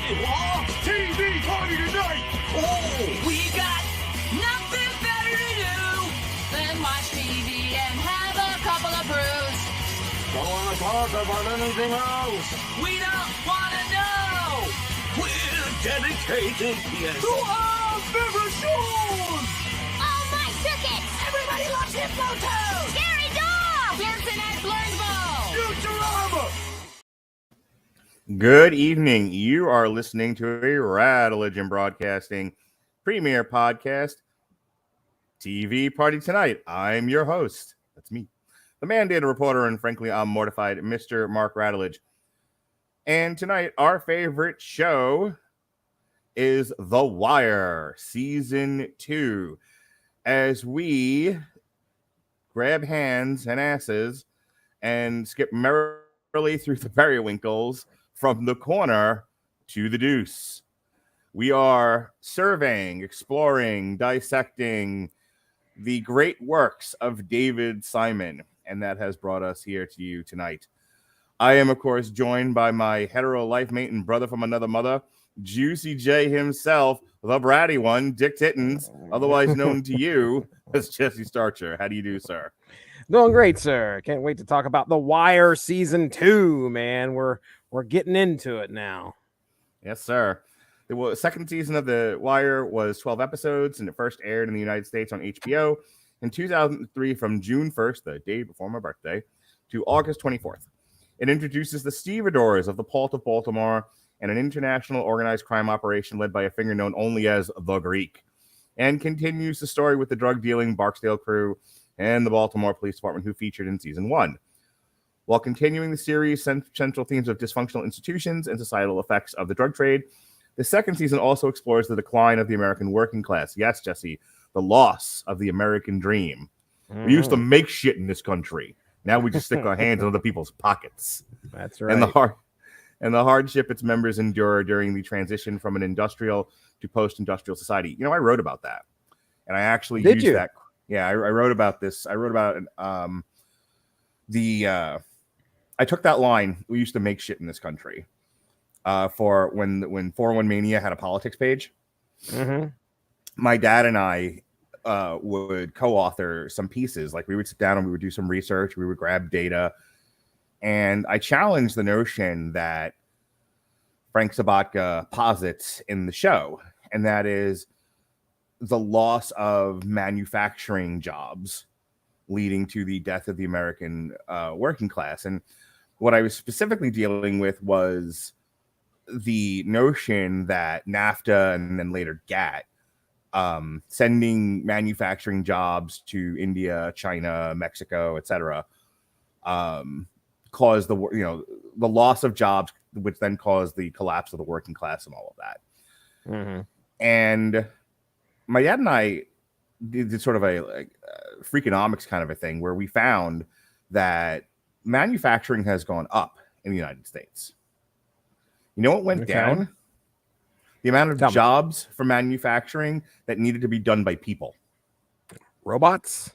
TV party tonight! Oh, we got nothing better to do than watch TV and have a couple of brews. Don't want to talk about anything else. We don't want to know. We're dedicated, yes. To our favorite shows. Oh, my circuits! Everybody loves Hypnotoad. Scary dog! Pearson and Blurnsball. Futurama! Good evening. You are listening to a Radulich and Broadcasting premiere podcast, TV Party Tonight. I'm your host. That's me, the mandated reporter, and frankly, I'm mortified, Mr. Mark Radulich. And tonight, our favorite show is The Wire, Season 2, as we grab hands and asses and skip merrily through the periwinkles from the corner to the deuce. We are surveying, exploring, dissecting the great works of David Simon, and that has brought us here to you tonight. I am, of course, joined by my hetero life mate and brother from another mother, Juicy J himself, the bratty one, Dick Tittins, otherwise known to you as Jesse Starcher. How do you do, sir? Doing great, sir. Can't wait to talk about The Wire Season 2, man. We're getting into it now. Yes, sir. The second season of The Wire was 12 episodes, and it first aired in the United States on HBO in 2003 from June 1st, the day before my birthday, to August 24th. It introduces the stevedores of the Port of Baltimore and an international organized crime operation led by a figure known only as the Greek, and continues the story with the drug-dealing Barksdale crew and the Baltimore Police Department, who featured in Season 1. While continuing the series' central themes of dysfunctional institutions and societal effects of the drug trade, the second season also explores the decline of the American working class. Yes, Jesse, the loss of the American dream. We used to make shit in this country. Now we just stick our hands in other people's pockets. That's right. And the hardship its members endure during the transition from an industrial to post-industrial society. You know, I wrote about that, and I actually used that. Yeah, I wrote about this. I wrote about I took that line, we used to make shit in this country, for when 401 Mania had a politics page. Mm-hmm. My dad and I would co-author some pieces. Like, we would sit down and we would do some research. We would grab data. And I challenged the notion that Frank Sabatka posits in the show, and that is the loss of manufacturing jobs leading to the death of the American working class. And what I was specifically dealing with was the notion that NAFTA and then later GATT, sending manufacturing jobs to India, China, Mexico, etc., caused the loss of jobs, which then caused the collapse of the working class and all of that. Mm-hmm. And my dad and I did sort of a Freakonomics kind of a thing where we found that manufacturing has gone up in the United States. You know what went down? The amount of jobs for manufacturing that needed to be done by people. Robots.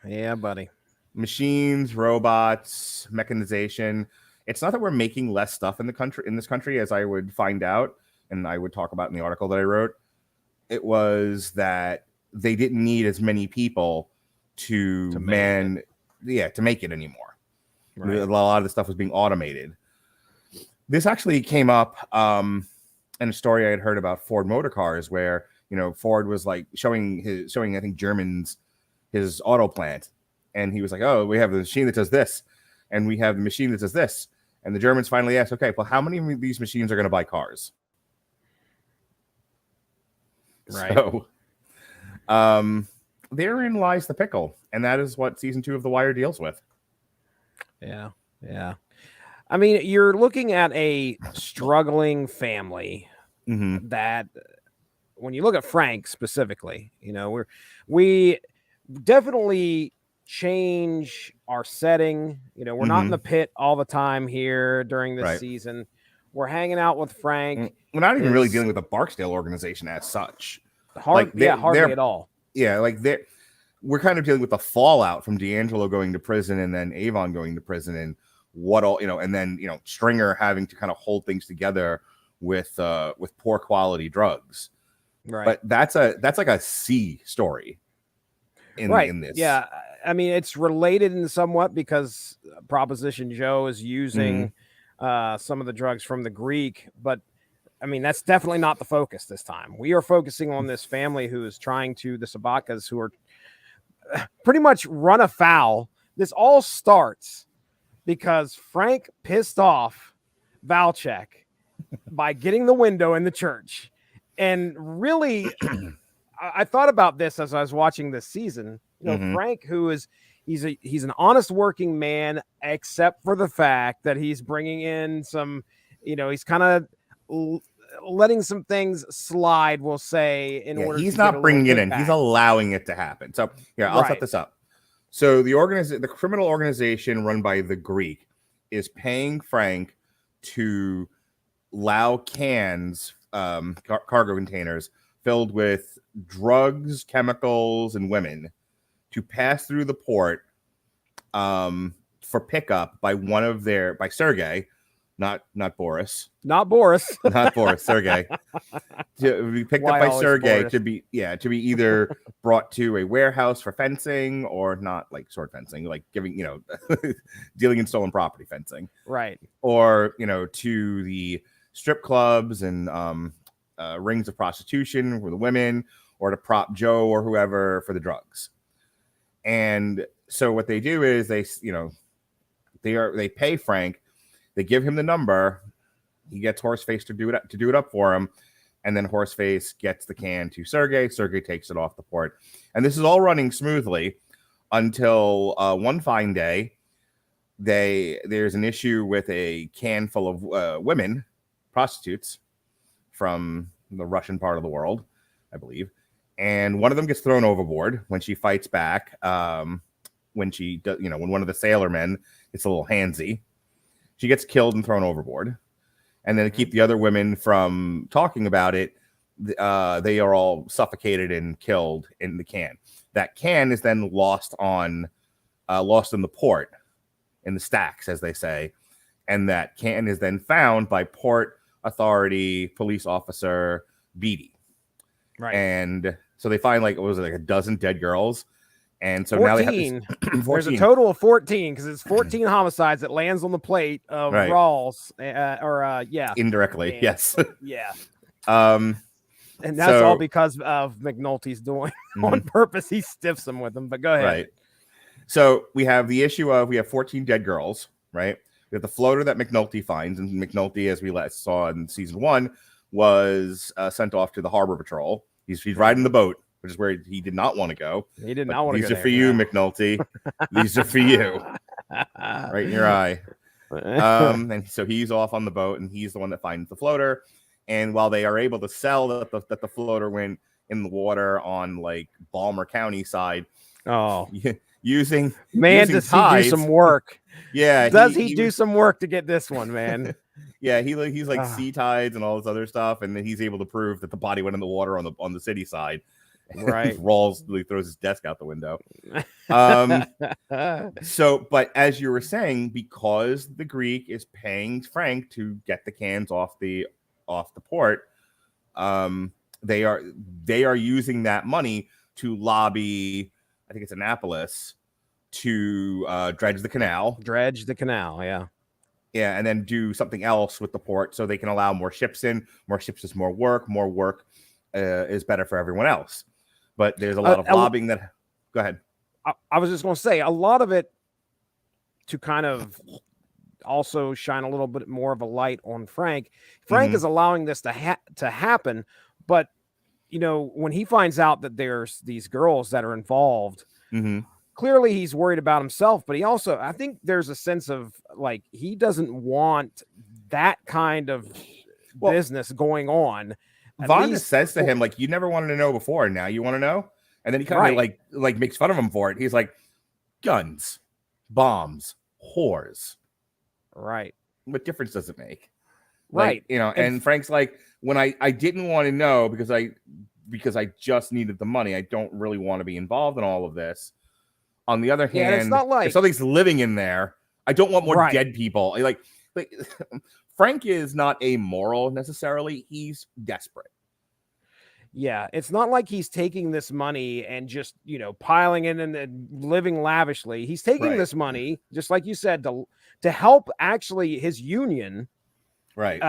Yeah, buddy. Machines, robots, mechanization. It's not that we're making less stuff in this country, as I would find out, and I would talk about in the article that I wrote. It was that they didn't need as many people to make it anymore. Right. A lot of the stuff was being automated. This actually came up in a story I had heard about Ford Motor Cars, where Ford was like showing I think Germans his auto plant, and he was like, "Oh, we have the machine that does this, and we have the machine that does this," and the Germans finally asked, "Okay, well, how many of these machines are going to buy cars?" Right. So, therein lies the pickle, and that is what season 2 of The Wire deals with. Yeah. I mean, you're looking at a struggling family that, when you look at Frank specifically, we definitely change our setting. We're not in the pit all the time here during this season. We're hanging out with Frank. We're not even really dealing with the Barksdale organization as such. Hardly at all. Yeah, we're kind of dealing with the fallout from D'Angelo going to prison and then Avon going to prison, and what all, and then, Stringer having to kind of hold things together with poor quality drugs. Right. But that's like a C story in this. Yeah. I mean, it's related in somewhat because Proposition Joe is using some of the drugs from the Greek, but I mean, that's definitely not the focus this time. We are focusing on this family who is trying to, the Sabakas, who are pretty much run afoul. This all starts because Frank pissed off Valchek by getting the window in the church. And really, I thought about this as I was watching this season. Frank, who is he's an honest working man, except for the fact that he's bringing in some, he's kind of letting some things slide. We'll say order. He's not bringing it in; he's allowing it to happen. So I'll set this up. So the criminal organization run by the Greek is paying Frank to allow cans, cargo containers filled with drugs, chemicals, and women to pass through the port for pickup by by Sergey, not Boris. Not Boris. Not Boris, Sergey. To be picked up by Sergey Boris? to be either brought to a warehouse for fencing or not, like sword fencing, like giving, dealing in stolen property fencing. Right. Or, to the strip clubs and rings of prostitution for the women, or to prop Joe or whoever for the drugs. And so what they do is they pay Frank, they give him the number, he gets Horseface to do it up for him, and then Horseface gets the can to Sergey. Sergey takes it off the port, and this is all running smoothly until one fine day, there's an issue with a can full of women prostitutes from the Russian part of the world, I believe. And one of them gets thrown overboard when she fights back. When she does, when one of the sailormen gets a little handsy, she gets killed and thrown overboard. And then to keep the other women from talking about it, they are all suffocated and killed in the can. That can is then lost in the port, in the stacks, as they say. And that can is then found by Port Authority police officer Beatty. Right. And so they find like a dozen dead girls. And so 14. Now they have 14. There's a total of 14 because it's 14 homicides that lands on the plate of Rawls. Indirectly, yes. Yeah. And that's all because of McNulty's doing on purpose. He stiffs them with them, but go ahead. Right. So we have the issue of we have 14 dead girls, right? We have the floater that McNulty finds, and McNulty, as we saw in season 1, was sent off to the harbor patrol. He's riding the boat, which is where he did not want to go. He did not want to go. These are for you, McNulty. These are for you. Right in your eye. And so he's off on the boat, and he's the one that finds the floater. And while they are able to sell that the floater went in the water on like Baltimore County side, using does tides, he do some work? Yeah, does he do some work to get this one, man? Yeah, he's like sea tides and all this other stuff, and then he's able to prove that the body went in the water on the city side. Right, he throws his desk out the window. So, but as you were saying, because the Greek is paying Frank to get the cans off the port, they are using that money to lobby, I think it's Annapolis, to dredge the canal. Yeah, and then do something else with the port so they can allow more ships in. More ships is more work. More work is better for everyone else. But there's a lot of lobbying that... Go ahead. I was just going to say, a lot of it to kind of also shine a little bit more of a light on Frank. Frank is allowing this to happen, but, when he finds out that there's these girls that are involved... Clearly he's worried about himself, but he also, I think there's a sense of like, he doesn't want that kind of business going on. Vonda says to him, like, you never wanted to know before. Now you want to know? And then he kind of like makes fun of him for it. He's like, guns, bombs, whores. Right. What difference does it make? Right. Like, and Frank's like, when I didn't want to know because I just needed the money. I don't really want to be involved in all of this. On the other hand, it's not like if something's living in there, I don't want more Right. dead people. Like Frank is not amoral necessarily. He's desperate. Yeah, it's not like he's taking this money and just, piling it and living lavishly. He's taking this money, just like you said, to help actually his union, right?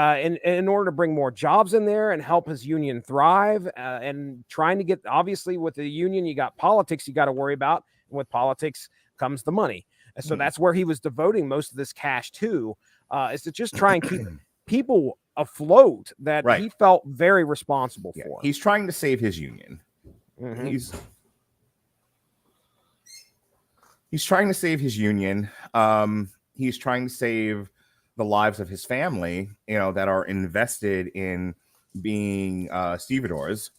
In order to bring more jobs in there and help his union thrive, and trying to get, obviously, with the union, you got politics you got to worry about, and with politics comes the money. And so that's where he was devoting most of this cash to, is to just try and keep people afloat that he felt very responsible for. He's trying to save his union. He's trying to save his union. He's trying to save the lives of his family, that are invested in being stevedores,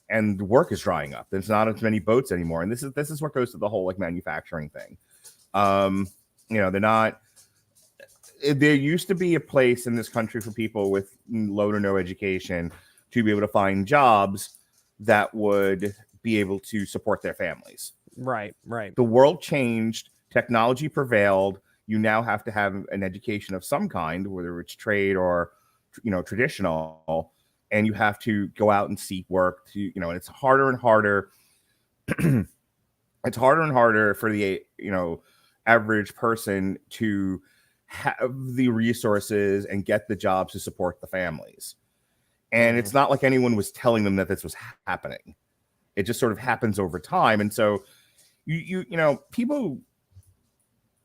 and work is drying up. There's not as many boats anymore, and this is what goes to the whole manufacturing thing. They're not. There used to be a place in this country for people with low to no education to be able to find jobs that would be able to support their families. Right. The world changed. Technology prevailed. You now have to have an education of some kind, whether it's trade or, traditional, and you have to go out and seek work and it's harder and harder. It's harder and harder for the, average person to have the resources and get the jobs to support the families. And it's not like anyone was telling them that this was happening. It just sort of happens over time. And so people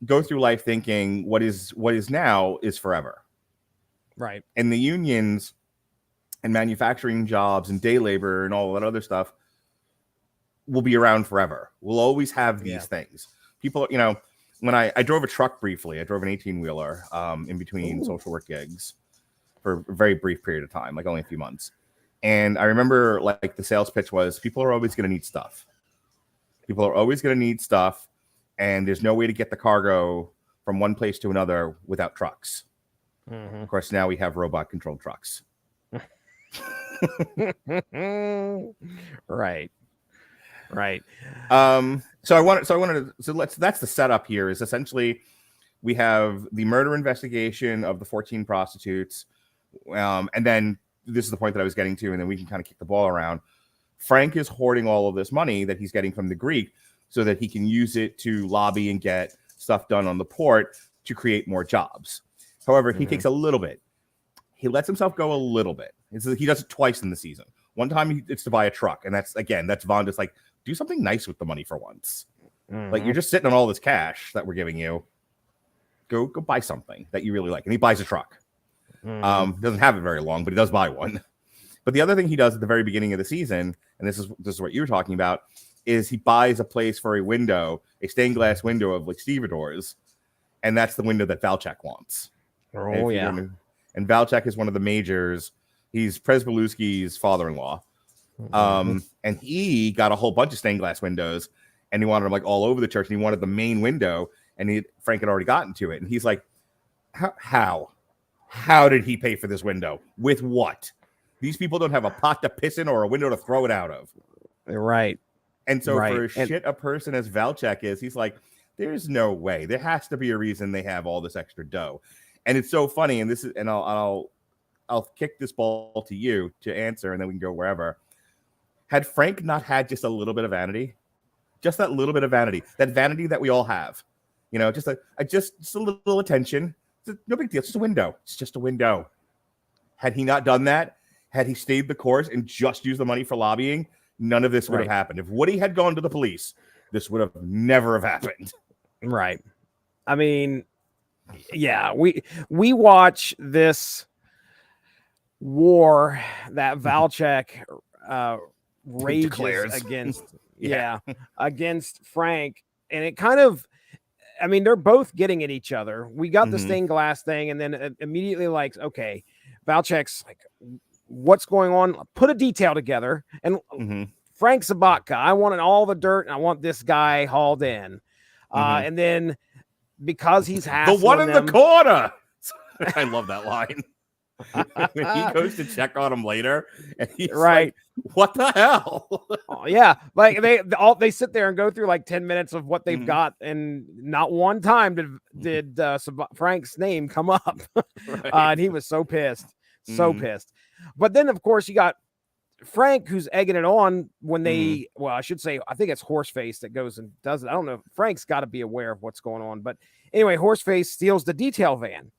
go through life thinking what is now is forever. Right. And the unions and manufacturing jobs and day labor and all that other stuff will be around forever. We'll always have these things. People, when I drove a truck briefly, I drove an 18-wheeler in between social work gigs for a very brief period of time, like only a few months. And I remember the sales pitch was, people are always going to need stuff. People are always going to need stuff. And there's no way to get the cargo from one place to another without trucks. Of course, now we have robot-controlled trucks. Right. That's the setup here. Is essentially we have the murder investigation of the 14 prostitutes, and then this is the point that I was getting to, and then we can kind of kick the ball around. Frank is hoarding all of this money that he's getting from the Greek so that he can use it to lobby and get stuff done on the port to create more jobs. However, he takes a little bit. He lets himself go a little bit. He does it twice in the season. One time it's to buy a truck, and that's Vaughn just do something nice with the money for once. You're just sitting on all this cash that we're giving you. Go buy something that you really like. And he buys a truck. Doesn't have it very long, but he does buy one. But the other thing he does at the very beginning of the season, and this is what you were talking about, is he buys a place for a window, a stained glass window of stevedores, and that's the window that Valchek wants. Oh, yeah. And Valchek is one of the majors. He's Presbeluski's father-in-law. And he got a whole bunch of stained glass windows, and he wanted them all over the church, and he wanted the main window, and Frank had already gotten to it. And he's like, how did he pay for this window? With what? These people don't have a pot to piss in or a window to throw it out of. Right. And so for a person as Valchek is, he's like, there's no way. There has to be a reason they have all this extra dough. And it's so funny. And I'll kick this ball to you to answer, and then we can go wherever. Had Frank not had just a little bit of vanity, just that little bit of vanity, that vanity that we all have, just a little attention, no big deal. It's just a window. It's just a window. Had he not done that, had he stayed the course and just used the money for lobbying, none of this would have happened. If Woody had gone to the police, this would have never have happened. Right. I mean, yeah, we watch this war that Valchek rages against Frank, and it kind of, I mean, they're both getting at each other. We got the stained glass thing, and then immediately okay, Valchek's like, what's going on? Put a detail together, and Frank Sabatka, I wanted all the dirt, and I want this guy hauled in. And then because he's hassling the one in the corner. I love that line. when he goes to check on him later, and he's Right. like, "What the hell?" Oh, yeah, like they sit there and go through like 10 minutes of what they've got, and not one time did Frank's name come up. Right. And he was so pissed, pissed. But then, of course, you got Frank, who's egging it on when they, well, I should say, I think it's Horseface that goes and does it. I don't know. Frank's got to be aware of what's going on. But anyway, Horseface steals the detail van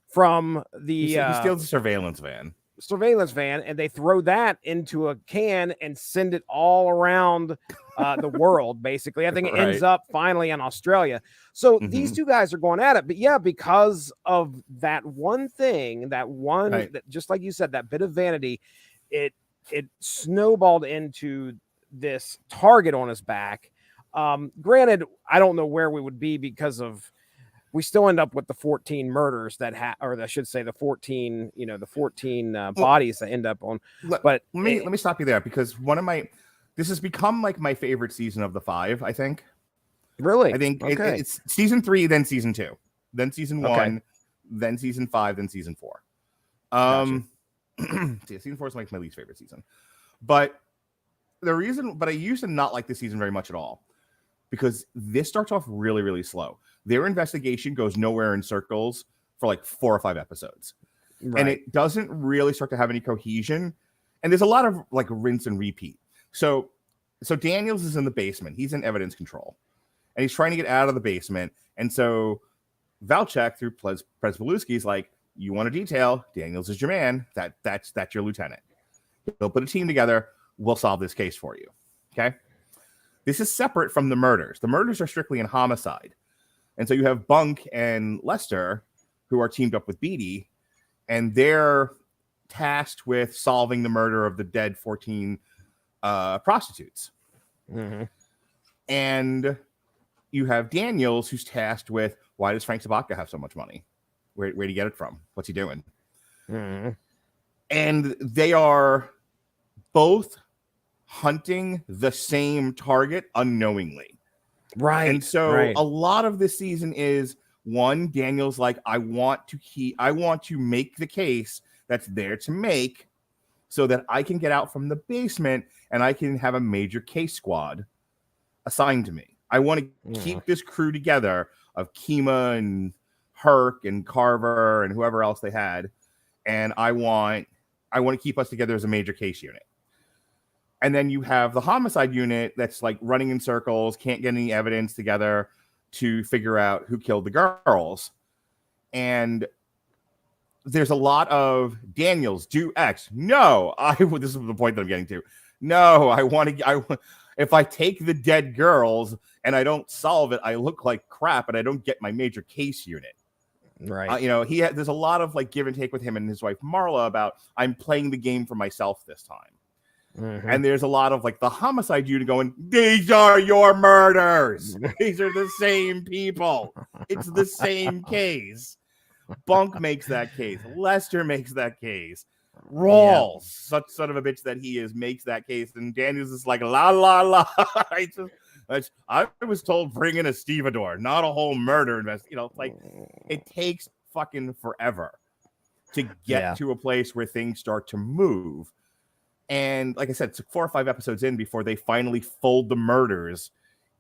from the... He steals the surveillance van. And they throw that into a can and send it all around the world, basically. I think it ends up finally in Australia. So these two guys are going at it. But yeah, because of that one thing, that just like you said, that bit of vanity, it snowballed into this target on his back. Granted, I don't know where we would be because of, we still end up with the 14 murders that or I should say the 14, the 14 bodies that end up on. But let me stop you there, because this has become like my favorite season of the 5, I think. Really? I think it's season 3, then season 2, then season 1, then season 5, then season 4. Gotcha. Season 4 is like my least favorite season, but I used to not like this season very much at all, because this starts off really, really slow. Their investigation goes nowhere in circles for like 4 or 5 episodes, and it doesn't really start to have any cohesion. And there's a lot of like rinse and repeat. So Daniels is in the basement. He's in evidence control, and he's trying to get out of the basement. And so Valchek, through Presvalewski, is like, "You want a detail? Daniels is your man. That's your lieutenant. They'll put a team together. We'll solve this case for you." Okay. This is separate from the murders. The murders are strictly in homicide. And so you have Bunk and Lester, who are teamed up with Beatty, and they're tasked with solving the murder of the dead 14 prostitutes. And you have Daniels, who's tasked with, why does Frank Sabatka have so much money? Where'd he get it from? What's he doing? And they are both hunting the same target unknowingly. Right. And so a lot of this season is, one, Daniel's like, I want to make the case that's there to make, so that I can get out from the basement and I can have a major case squad assigned to me. I want to keep this crew together of Kima and Herc and Carver and whoever else they had, and I want to keep us together as a major case unit. And then you have the homicide unit that's like running in circles, can't get any evidence together to figure out who killed the girls. And there's a lot of Daniels do X. No, this is the point that I'm getting to. No, if I take the dead girls and I don't solve it, I look like crap and I don't get my major case unit. Right. There's a lot of like give and take with him and his wife Marla about, I'm playing the game for myself this time. And there's a lot of like the homicide unit going, these are your murders. These are the same people. It's the same case. Bunk makes that case. Lester makes that case. Rawls, such son of a bitch that he is, makes that case. And Daniels is like, la, la, la. I was told bring in a stevedore, not a whole murder investigation. Like, it takes fucking forever to get to a place where things start to move. And like I said, it's 4 or 5 episodes in before they finally fold the murders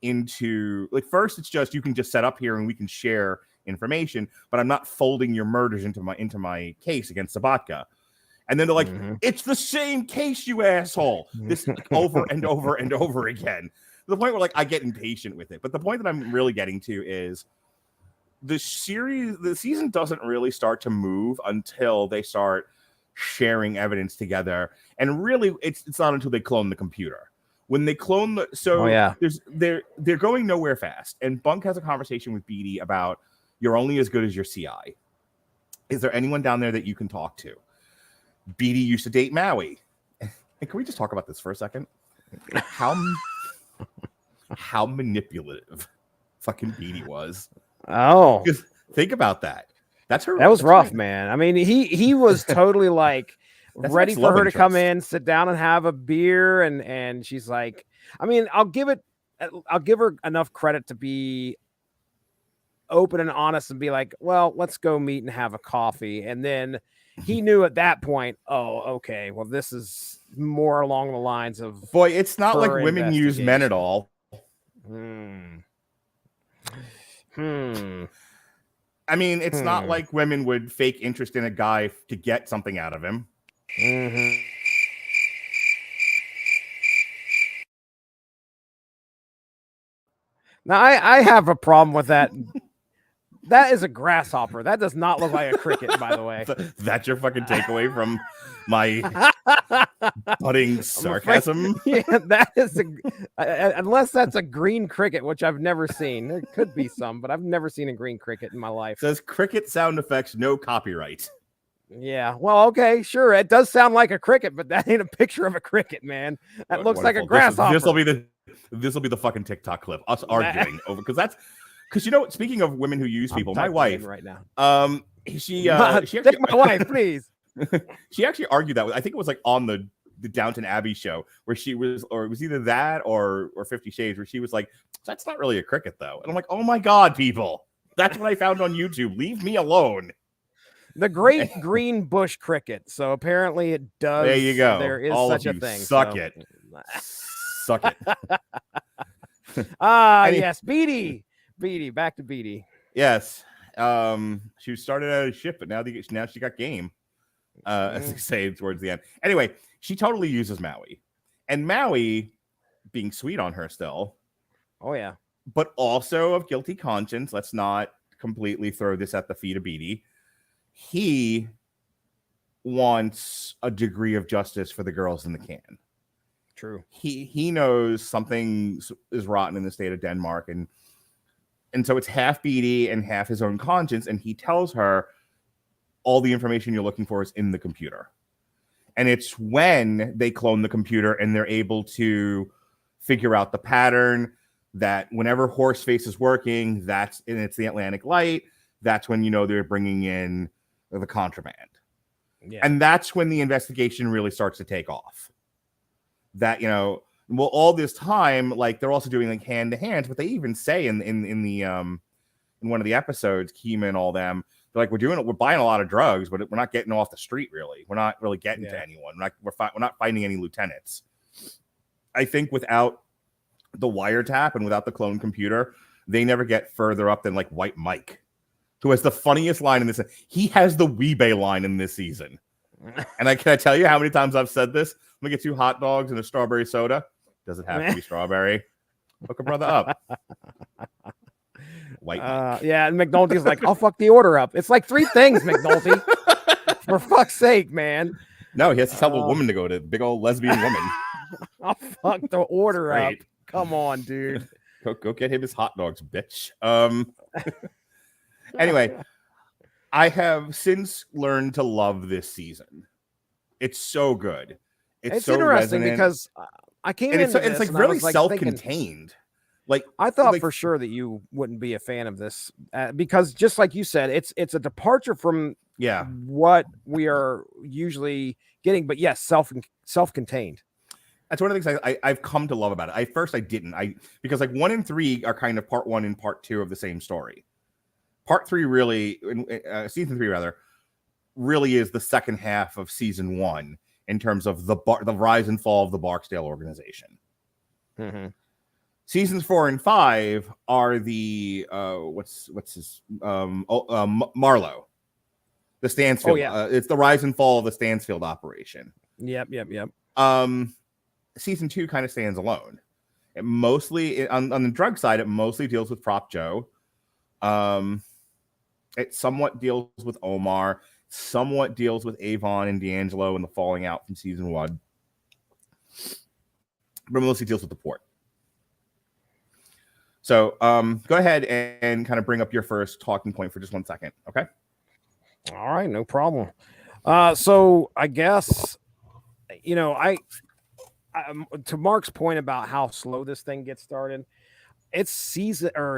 into, like, first it's just, you can just set up here and we can share information, but I'm not folding your murders into my case against Sabatka. And then they're like, it's the same case, you asshole. This over and over and over again. To the point where like I get impatient with it. But the point that I'm really getting to is the season doesn't really start to move until they start sharing evidence together. And really it's not until they clone the computer. When they clone they're going nowhere fast. And Bunk has a conversation with Beatty about, you're only as good as your CI. Is there anyone down there that you can talk to? Beatty used to date Maui. And can we just talk about this for a second? How manipulative fucking Beatty was. Oh, because think about that. That was rough, man. I mean, he was totally like ready for her to come in, sit down and have a beer. And she's like, I mean, I'll give her enough credit to be open and honest and be like, well, let's go meet and have a coffee. And then he knew at that point, oh, okay, well, this is more along the lines of Boy, it's not like her women use men at investigation. all. I mean, it's not like women would fake interest in a guy to get something out of him. Now, I have a problem with that. That is a grasshopper. That does not look like a cricket, by the way. That's your fucking takeaway from my budding sarcasm? Yeah, that is unless that's a green cricket, which I've never seen. There could be some, but I've never seen a green cricket in my life. It says cricket sound effects, no copyright. Yeah, well, okay, sure. It does sound like a cricket, but that ain't a picture of a cricket, man. That looks like a grasshopper. This will be the fucking TikTok clip. Us arguing over because you know, speaking of women who use people, my wife right now. She take my wife, please. She actually argued that. I think it was like on the Downton Abbey show where she was, or it was either that or 50 Shades, where she was like, "That's not really a cricket, though." And I'm like, "Oh my god, people! That's what I found on YouTube. Leave me alone." The great green bush cricket. So apparently it does. There you go. There is all such of a you thing. Suck so. it. Suck it. Yes, Beatty. Back to Beatty. Yes. She started out as shit, but now she got game. As they say towards the end. Anyway, she totally uses Maui. And Maui, being sweet on her still. Oh, yeah. But also of guilty conscience. Let's not completely throw this at the feet of Beatty. He wants a degree of justice for the girls in the can. True. He knows something is rotten in the state of Denmark, and so it's half Beatty and half his own conscience, and he tells her all the information you're looking for is in the computer. And it's when they clone the computer and they're able to figure out the pattern that whenever Horseface is working, it's the Atlantic Light. That's when, you know, they're bringing in the contraband. Yeah. And that's when the investigation really starts to take off. That, you know, well, all this time, like, they're also doing like hand to hands, but they even say in one of the episodes, Kima and all them, they're like, we're buying a lot of drugs, but we're not getting off the street. Really, we're not really getting to anyone. We're not finding any lieutenants. I think without the wiretap and without the clone computer, they never get further up than like White Mike, who has the funniest line in this. He has the Weebay line in this season. And can I tell you how many times I've said this? I'm gonna get 2 hot dogs and a strawberry soda. Does it have to be strawberry? Hook a brother up. White Mike. Yeah, and McNulty's like, I'll fuck the order up. It's like 3 things, McNulty. For fuck's sake, man. No, he has to tell a woman to go to big old lesbian woman. I'll fuck the order up. Come on, dude. Go get him his hot dogs, bitch. Anyway, I have since learned to love this season. It's so good. It's so interesting resonant. Because I came and into it's like and really like self-contained. Thinking, like I thought for sure that you wouldn't be a fan of this because just like you said, it's a departure from what we are usually getting. But yes, self-contained. That's one of the things I've come to love about it. At first I didn't. Because like 1 and 3 are kind of part 1 and part 2 of the same story. Part 3 really, season 3 rather, really is the second half of season 1 in terms of the rise and fall of the Barksdale organization. Mm-hmm. Seasons 4 and 5 are the what's his Marlowe, the Stansfield. It's the rise and fall of the Stansfield operation. Yep. Season 2 kind of stands alone. It mostly on the drug side, it mostly deals with Prop Joe. It somewhat deals with Omar, somewhat deals with Avon and D'Angelo and the falling out from season 1, but mostly deals with the port. So go ahead and kind of bring up your first talking point for just 1 second. Okay. All right. No problem. So I guess, you know, I to Mark's point about how slow this thing gets started, it's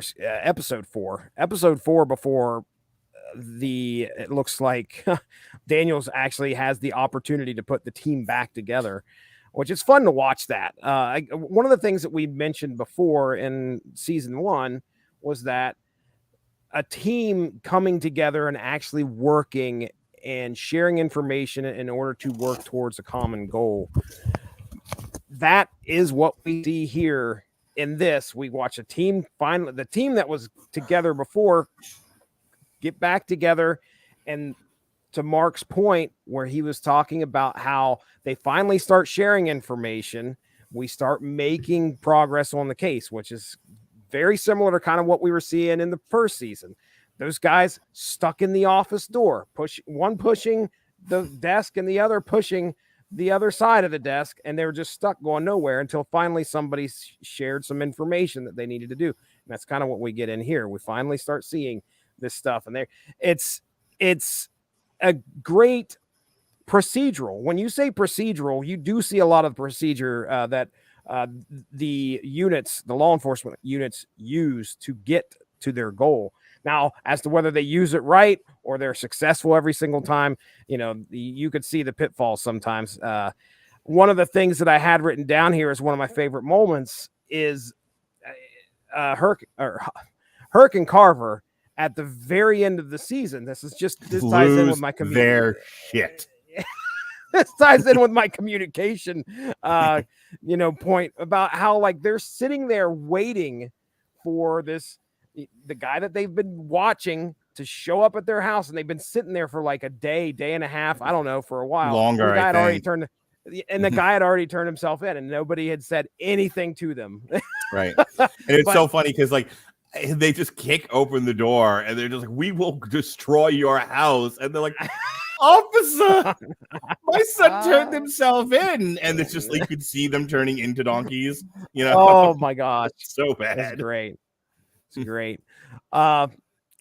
episode 4 before it looks like Daniels actually has the opportunity to put the team back together, which is fun to watch that. One of the things that we mentioned before in season 1 was that a team coming together and actually working and sharing information in order to work towards a common goal. That is what we see here in this. We watch a team finally, the team that was together before, get back together. And to Mark's point, where he was talking about how they finally start sharing information, we start making progress on the case, which is very similar to kind of what we were seeing in the first season. Those guys stuck in the office door, one pushing the desk and the other pushing the other side of the desk, and they were just stuck going nowhere until finally somebody shared some information that they needed to do. And that's kind of what we get in here. We finally start seeing this stuff, and it's a great procedural. When you say procedural, you do see a lot of procedure that the law enforcement units use to get to their goal. Now, as to whether they use it right or they're successful every single time, you could see the pitfalls sometimes. One of the things that I had written down here as one of my favorite moments is Herc and Carver at the very end of the season. This ties in with my community. Their shit. This ties in with my communication, point about how like they're sitting there waiting for the guy that they've been watching to show up at their house, and they've been sitting there for like a day and a half. I don't know, for a while. Longer. The guy had already turned, and the guy had already turned himself in, and nobody had said anything to them. Right. And it's so funny because like they just kick open the door and they're just like, "We will destroy your house," and they're like, "Officer, my son turned himself in," and it's just like you could see them turning into donkeys. Oh my gosh, so bad. It's great. It's great. But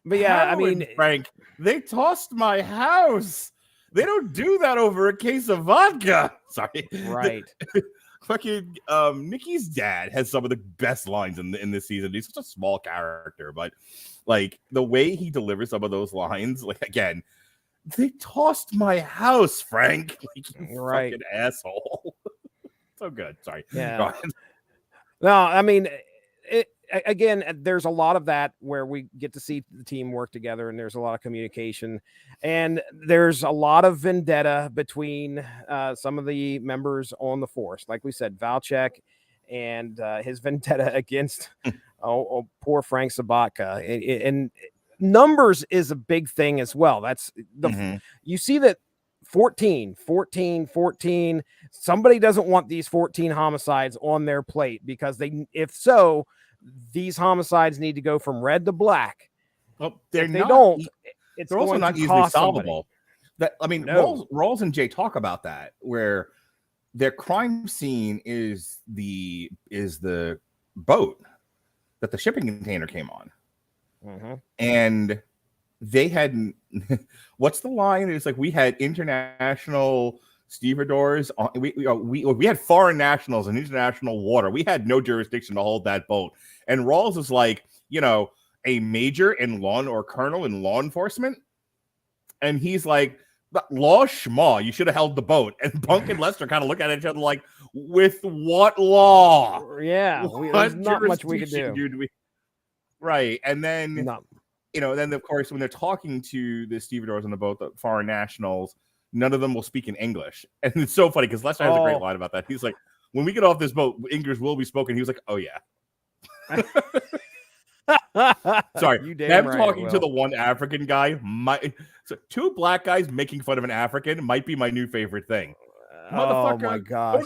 yeah, Howard, I mean, Frank, they tossed my house. They don't do that over a case of vodka. Sorry. Right. Fucking Nikki's dad has some of the best lines in this season. He's such a small character, but like the way he delivers some of those lines, like again, they tossed my house, Frank. Like, you right. fucking asshole. So good. Sorry. Yeah. No, I mean, again, there's a lot of that where we get to see the team work together, and there's a lot of communication, and there's a lot of vendetta between some of the members on the force. Like we said, Valchek and his vendetta against poor Frank Sabatka, and numbers is a big thing as well. That's you see that 14. Somebody doesn't want these 14 homicides on their plate because these homicides need to go from red to black. Well, they're also not easily solvable. Somebody. Rawls and Jay talk about that, where their crime scene is the boat that the shipping container came on, and they had what's the line? It's like we had international stevedores. We had foreign nationals in international water. We had no jurisdiction to hold that boat. And Rawls is like, a major in law or colonel in law enforcement. And he's like, law schmaw, you should have held the boat. And Bunk and Lester kind of look at each other like, with what law? Yeah, there's not much we could do. Dude, right. And then, then of course, when they're talking to the stevedores on the boat, the foreign nationals, none of them will speak in English. And it's so funny because Lester has a great line about that. He's like, when we get off this boat, English will be spoken. He was like, oh, yeah. Sorry. Them talking to the one African guy. Two black guys making fun of an African might be my new favorite thing. Motherfucker. Oh, my gosh.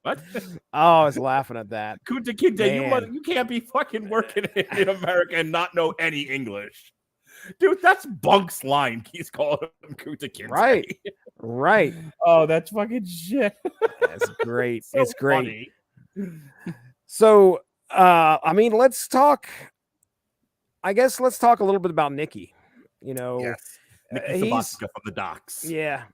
What? I was laughing at that. Kunta Kinte, you can't be fucking working in America and not know any English. Dude, that's Bunk's line. He's calling him Kunta Kinte. Right. Oh, that's fucking shit. That's great. So it's great. Funny. So, let's talk a little bit about Nikki. Yes. Nikki Sabatka from the docks. Yeah.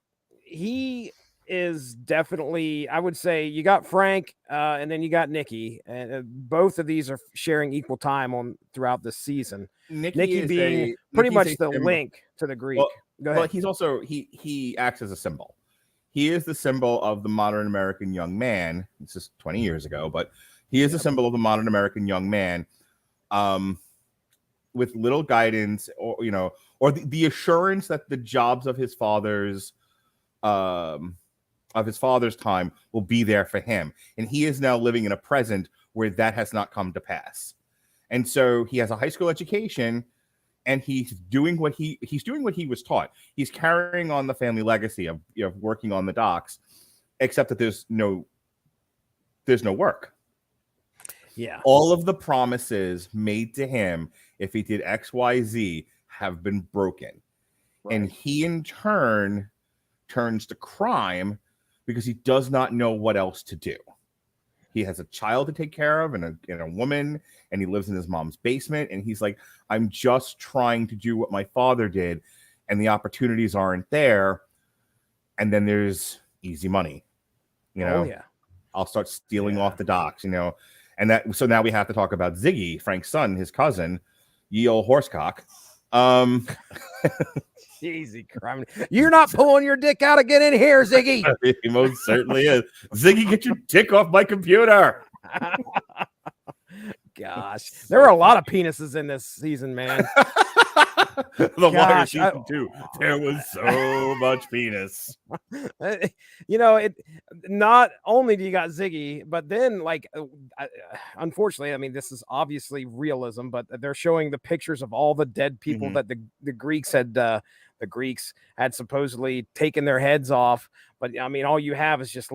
He is definitely, I would say, you got Frank and then you got Nikki, and both of these are sharing equal time throughout the season. Nikki being pretty much the link to the Greek. Go ahead. But he's also he acts as a symbol. He is the symbol of the modern American young man. This is 20 years ago, but he is a symbol of the modern American young man. with little guidance, or or the assurance that the jobs of his father's time will be there for him, and he is now living in a present where that has not come to pass. And so he has a high school education, and he's doing what he was taught. He's carrying on the family legacy of working on the docks, except that there's no work. Yeah. All of the promises made to him if he did XYZ have been broken. Right. And he in turn turns to crime because he does not know what else to do. He has a child to take care of and a woman, and he lives in his mom's basement. And he's like, I'm just trying to do what my father did, and the opportunities aren't there. And then there's easy money. Oh, yeah. I'll start stealing off the docks, And so now we have to talk about Ziggy, Frank's son, his cousin, ye old horsecock. Easy crime. You're not pulling your dick out again in here, Ziggy. He most certainly is. Ziggy, get your dick off my computer. Gosh, there were a lot of penises in this season, man. The Wire season 2. There was so much penis. It not only do you got Ziggy, but then unfortunately, I mean, this is obviously realism, but they're showing the pictures of all the dead people that the Greeks had supposedly taken their heads off. But I mean, all you have is just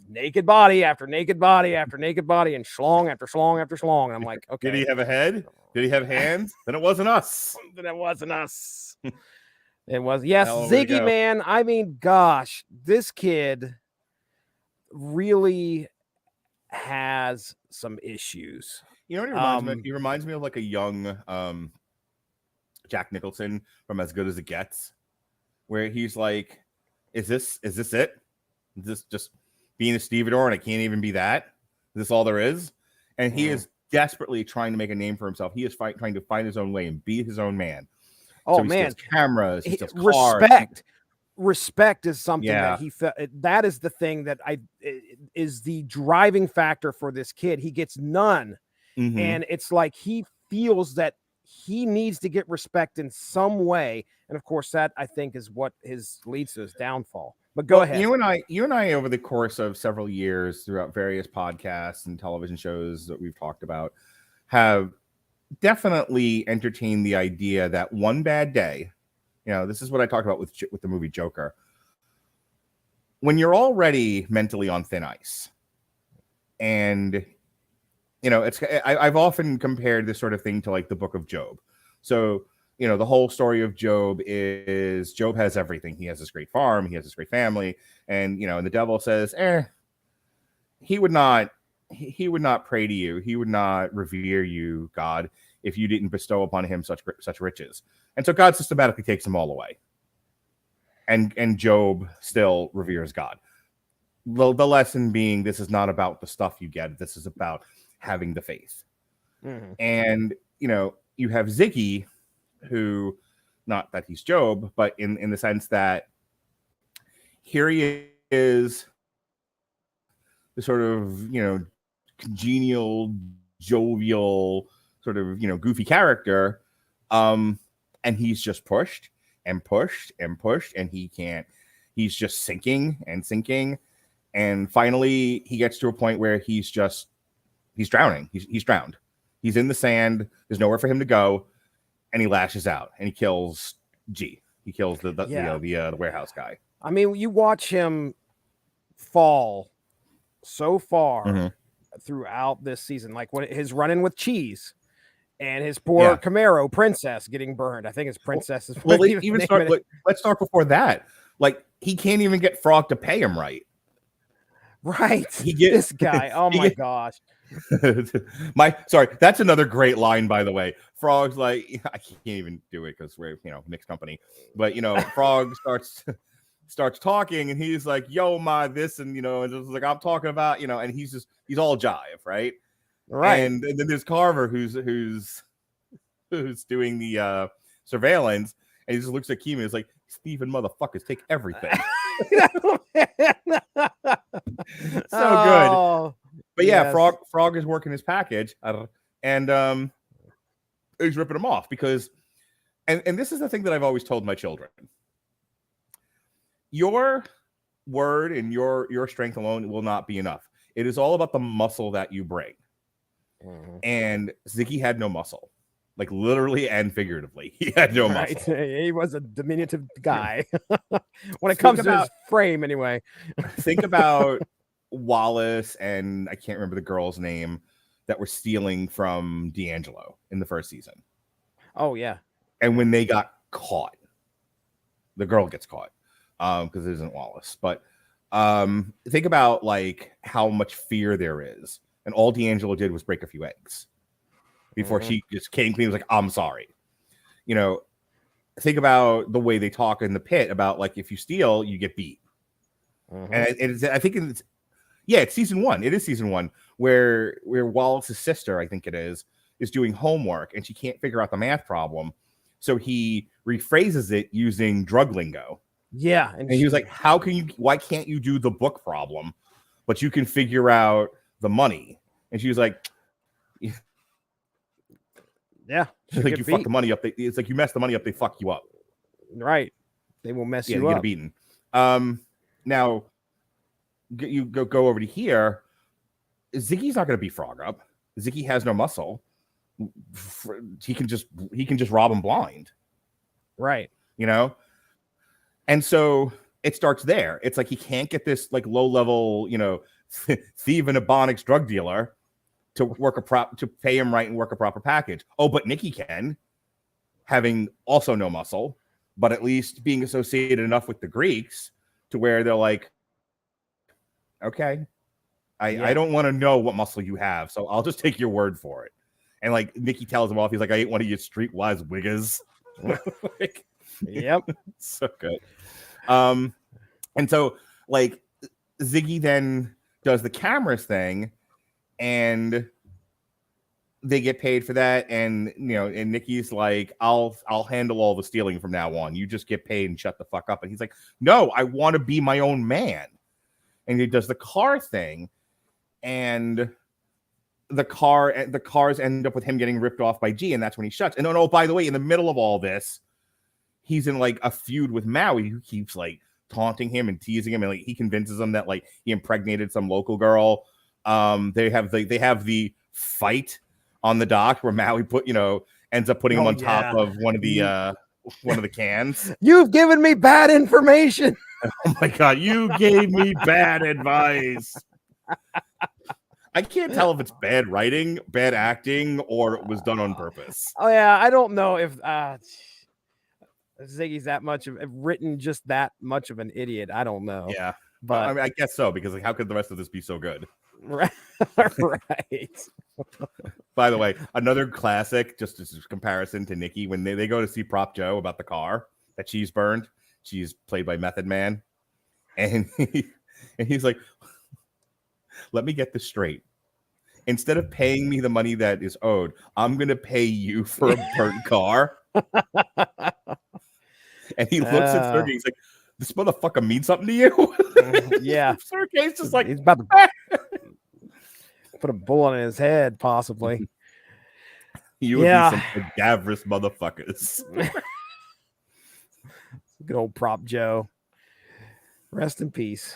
naked body after naked body after naked body, and schlong after schlong after schlong. And I'm like, okay. Did he have a head? Did he have hands? Then it wasn't us. Then it wasn't us. It was, yes, Hell, Ziggy, man. I mean, gosh, this kid really has some issues. You know what he reminds me of? He reminds me of like a young Jack Nicholson from As Good as It Gets, where he's like, Is this it? Is this just being a stevedore and I can't even be that? Is this all there is? And he is desperately trying to make a name for himself. He is trying to find his own way and be his own man. Oh, so he man. steals cameras. He steals cars. Respect is something Yeah. that he felt. That is the thing that is the driving factor for this kid. He gets none. Mhm. And it's like he feels that he needs to get respect in some way. And of course, that I think is what leads to his downfall. But go ahead. You and I, over the course of several years throughout various podcasts and television shows that we've talked about, have definitely entertained the idea that one bad day, this is what I talked about with the movie Joker. When you're already mentally on thin ice, and I've often compared this sort of thing to like the book of Job. So, the whole story of Job is Job has everything. He has this great farm. He has this great family. And, and the devil says, he would not pray to you. He would not revere you, God, if you didn't bestow upon him such riches. And so God systematically takes them all away. And Job still reveres God. The lesson being, this is not about the stuff you get. This is about having the faith. Mm-hmm. And, you have Ziggy, who, not that he's Job, but in the sense that here he is, the sort of, congenial, jovial, sort of, goofy character. And he's just pushed and pushed and pushed, and he's just sinking and sinking. And finally he gets to a point where he's drowning. He's drowned. He's in the sand. There's nowhere for him to go. And he lashes out and he kills G. He kills the warehouse guy. I mean, you watch him fall so far throughout this season, like when his run-in with Cheese and his poor Camaro Princess getting burned. I think it's Princess. Let's start before that. Like, he can't even get Frog to pay him right. Right. This guy. Oh my gosh. That's another great line, by the way. Frog's like, I can't even do it because we're mixed company, but Frog starts talking and he's like, yo, my this, and and just like, I'm talking about, and he's all jive, right? And then there's Carver who's doing the surveillance, and he just looks at Keeman and is like, Stephen motherfuckers take everything. So good. But yeah, yes. Frog is working his package, and he's ripping him off because, and this is the thing that I've always told my children. Your word and your strength alone will not be enough. It is all about the muscle that you bring. Mm-hmm. And Ziggy had no muscle, like literally and figuratively. He had no muscle. He was a diminutive guy when it comes to his frame, anyway. Think about Wallace and I can't remember the girl's name that were stealing from D'Angelo in the first season. Oh, yeah. And when they got caught, the girl gets caught because it isn't Wallace. But think about like how much fear there is. And all D'Angelo did was break a few eggs before she just came clean. Was like, I'm sorry. You know, think about the way they talk in the pit about like, if you steal, you get beat. And I think it's season 1. It is season 1 where Wallace's sister, I think it is doing homework and she can't figure out the math problem. So he rephrases it using drug lingo. Yeah. And he was like, why can't you do the book problem, but you can figure out the money? And she was like, yeah. She's like, you fuck the money up. It's like you mess the money up, they fuck you up. Right. They will mess you up. Get beaten. Now you go over to here. Ziggy's not going to beat Frog up. Ziggy has no muscle. He can just rob him blind. Right. You know? And so it starts there. It's like he can't get this like low level, you know, thief and ebonics drug dealer to pay him right and work a proper package. Oh, but Nikki can, having also no muscle, but at least being associated enough with the Greeks to where they're like, okay, I don't want to know what muscle you have, so I'll just take your word for it. And like Nikki tells him off, he's like, I ain't one of your streetwise wiggers. Like, yep. So good. And so like Ziggy then does the cameras thing and they get paid for that. And, you know, and Nikki's like, I'll handle all the stealing from now on. You just get paid and shut the fuck up. And he's like, no, I want to be my own man. And he does the car thing and the cars end up with him getting ripped off by G. And that's when he shuts. And oh, by the way, in the middle of all this, he's in like a feud with Maui, who keeps like taunting him and teasing him, and like he convinces him that like he impregnated some local girl. They have the fight on the dock where Maui ends up putting him on top of one of the cans. You've given me bad information. Oh my god, you gave me bad advice. I can't tell if it's bad writing, bad acting, or it was done on purpose. Oh yeah, I don't know if Ziggy's that much of written just that much of an idiot. I don't know. Yeah, but I mean, I guess so, because like, how could the rest of this be so good? Right. By the way, another classic, just as a comparison to Nikki, when they go to see Prop Joe about the car that she's burned. She's played by Method Man, and he's like, let me get this straight. Instead of paying me the money that is owed, I'm going to pay you for a burnt car. And he looks at Sergey. He's like, this motherfucker means something to you? Yeah. Sergey's just like, he's about to put a bullet in his head, possibly. You would be some cadaverous motherfuckers. Good old Prop Joe. Rest in peace.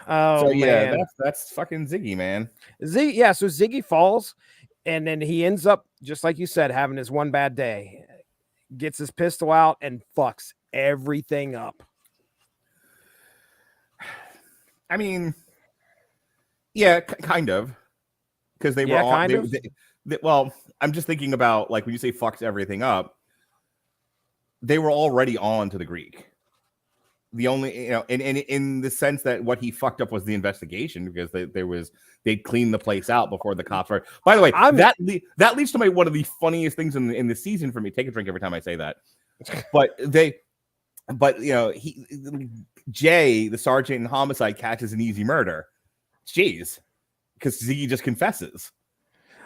Oh, so yeah, man. that's fucking Ziggy, man. So Ziggy falls, and then he ends up, just like you said, having his one bad day. Gets his pistol out and fucks everything up. I mean, yeah, kind of. Because they were all... well, I'm just thinking about, like, when you say fucks everything up, they were already on to the Greek. The only, in the sense that what he fucked up was the investigation, because they'd cleaned the place out before the cops were. By the way, that leads to one of the funniest things in the season for me. Take a drink every time I say that. Jay, the sergeant in homicide, catches an easy murder. Jeez, because Ziggy just confesses,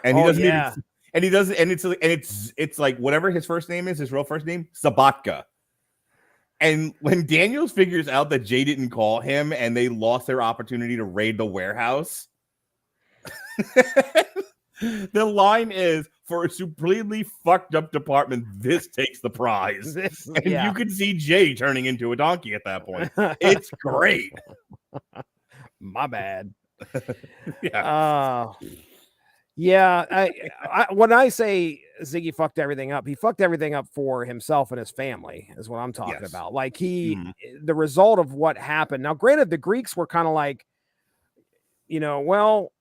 and he doesn't even, and he doesn't, and it's like whatever his first name is, his real first name, Sabatka. And when Daniels figures out that Jay didn't call him and they lost their opportunity to raid the warehouse, the line is, for a supremely fucked up department, this takes the prize. And you can see Jay turning into a donkey at that point. It's great. My bad. Yeah. When I say Ziggy fucked everything up, he fucked everything up for himself and his family, is what I'm talking about. Like the result of what happened. Now, granted, the Greeks were kind of like, well,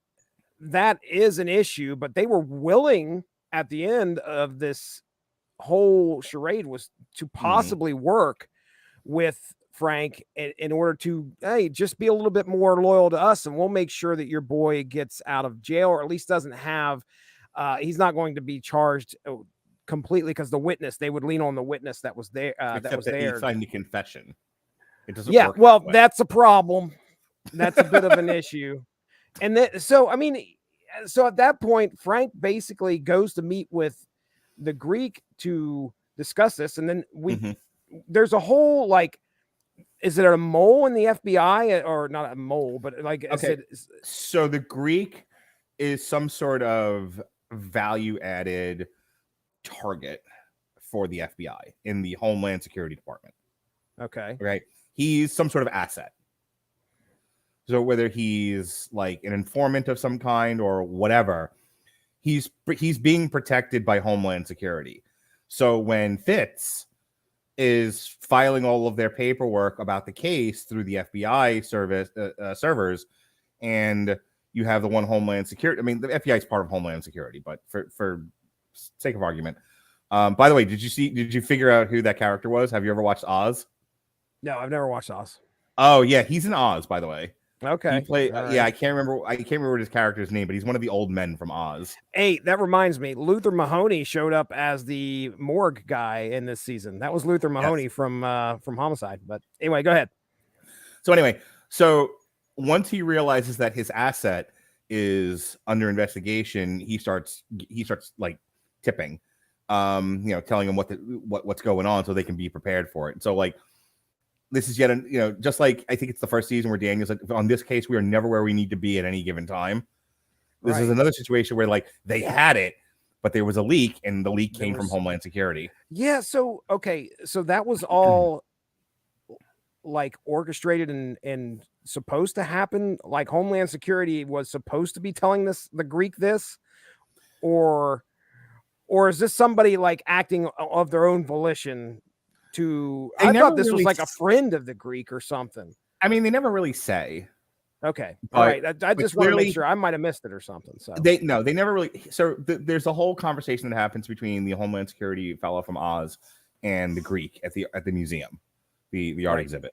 that is an issue, but they were willing at the end of this whole charade was to possibly work with Frank in order to, hey, just be a little bit more loyal to us, and we'll make sure that your boy gets out of jail, or at least doesn't have, he's not going to be charged completely, because the witness, they would lean on the witness that was there. He signed the confession. It doesn't work. Well, that's a problem. That's a bit of an issue. And then, so at that point, Frank basically goes to meet with the Greek to discuss this. And then there's a whole, like, is it a mole in the FBI, or not a mole, but like, so the Greek is some sort of value added target for the FBI in the Homeland Security Department. Okay. Right. He's some sort of asset. So whether he's like an informant of some kind or whatever, he's being protected by Homeland Security. So when Fitz is filing all of their paperwork about the case through the FBI servers, and you have the one Homeland Security. I mean, the FBI is part of Homeland Security, but for sake of argument, by the way, did you figure out who that character was? Have you ever watched Oz? No, I've never watched Oz. Oh yeah, he's in Oz, by the way. Okay. He played. Yeah, I can't remember what his character's name, but he's one of the old men from Oz. Hey, that reminds me. Luther Mahoney showed up as the morgue guy in this season. That was Luther Mahoney from Homicide. But anyway, go ahead. So once he realizes that his asset is under investigation, he starts like tipping, telling them what's going on so they can be prepared for it. And so like, this is yet just like I think it's the first season where Daniel's like, on this case, we are never where we need to be at any given time. This is another situation where like they had it, but there was a leak, and the leak came from Homeland Security. Yeah. So that was all like orchestrated and supposed to happen. Like Homeland Security was supposed to be telling the Greek this, or is this somebody like acting of their own volition? I thought this was like a friend of the Greek or something. I mean, they never really say. Okay, all right. I just want to make sure. I might have missed it or something. So they never really. So there's a whole conversation that happens between the Homeland Security fellow from Oz and the Greek at the museum, the art exhibit,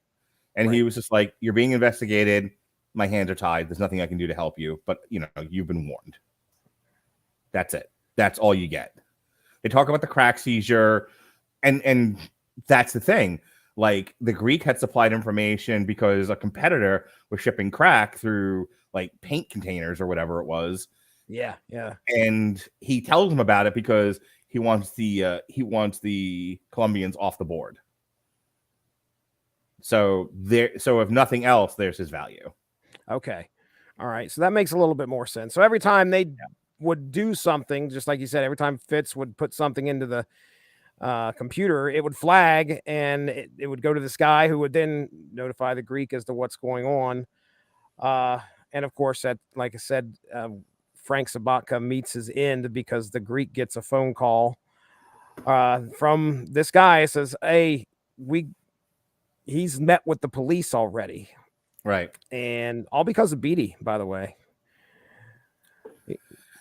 and he was just like, "You're being investigated. My hands are tied. There's nothing I can do to help you, but you've been warned." That's it. That's all you get. They talk about the crack seizure, and that's the thing. Like the Greek had supplied information because a competitor was shipping crack through like paint containers or whatever it was. Yeah. And he tells them about it because he wants the Colombians off the board. So if nothing else, there's his value. Okay. All right. So that makes a little bit more sense. So every time they would do something, just like you said, every time Fitz would put something into the computer, it would flag, and it would go to this guy who would then notify the Greek as to what's going on. And of course, that, like I said, Frank Sabatka meets his end because the Greek gets a phone call from this guy. It says, "Hey, he's met with the police already." Right. And all because of Beatty, by the way.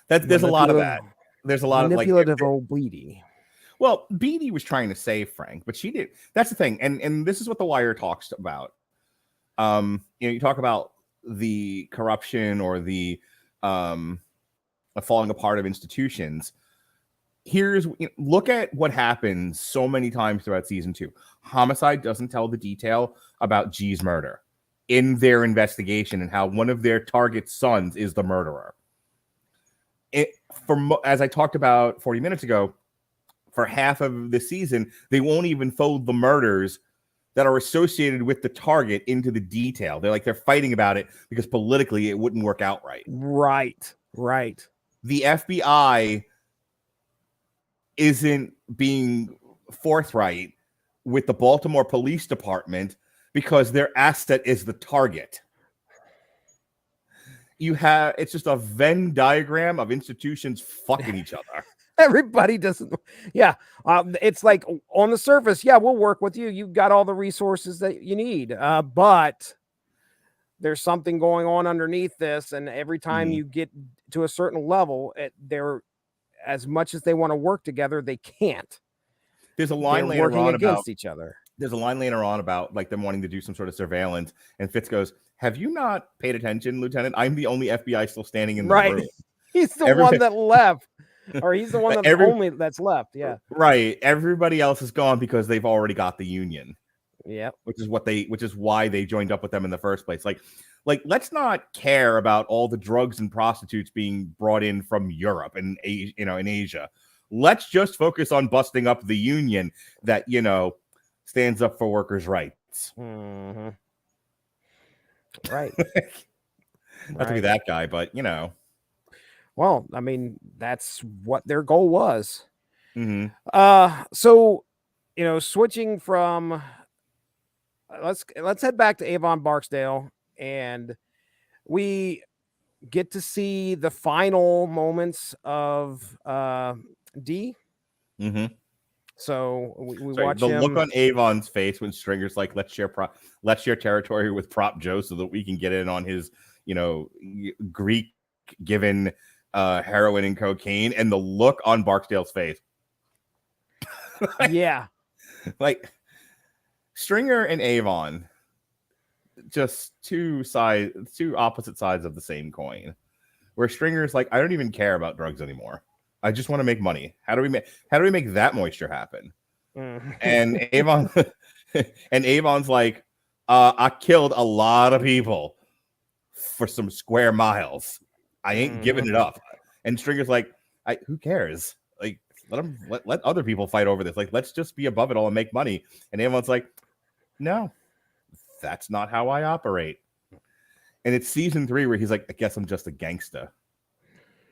There's a lot of that. There's a lot of manipulative old Beatty. Well, Beatty was trying to save Frank, but she did. That's the thing. And this is what The Wire talks about. You talk about the corruption or the falling apart of institutions. Look at what happens so many times throughout season 2. Homicide doesn't tell the detail about G's murder in their investigation and how one of their target sons is the murderer. As I talked about 40 minutes ago, for half of the season, they won't even fold the murders that are associated with the target into the detail. They're fighting about it because politically it wouldn't work out right. Right. The FBI isn't being forthright with the Baltimore Police Department because their asset is the target. It's just a Venn diagram of institutions fucking each other. Everybody doesn't. Yeah. It's like on the surface, yeah, we'll work with you. You've got all the resources that you need. But there's something going on underneath this. And every time you get to a certain level, they're as much as they want to work together, they can't. There's a line later on against each other. There's a line later on about like them wanting to do some sort of surveillance. And Fitz goes, "Have you not paid attention, Lieutenant? I'm the only FBI still standing in the room." He's the one that left. Or he's the one that's left. Yeah. Right. Everybody else is gone because they've already got the union. Yeah. Which is why they joined up with them in the first place. Like let's not care about all the drugs and prostitutes being brought in from Europe and in Asia. Let's just focus on busting up the union that, stands up for workers' rights. Mm-hmm. Right. Not to be that guy, but Well, I mean, that's what their goal was. Mm-hmm. So, switching from let's head back to Avon Barksdale, and we get to see the final moments of D. Mm-hmm. So we watch the him. look on Avon's face when Stringer's like, let's share territory with Prop Joe so that we can get in on his, Greek given heroin and cocaine, and the look on Barksdale's face. Yeah. Like Stringer and Avon, just two opposite sides of the same coin. Where Stringer's like, I don't even care about drugs anymore. I just want to make money. How do we make that moisture happen? And Avon's like, I killed a lot of people for some square miles. I ain't giving it up. And Stringer's like, who cares? Like, let other people fight over this. Like, let's just be above it all and make money. And Avon's like, no, that's not how I operate. And it's season 3 where he's like, I guess I'm just a gangster.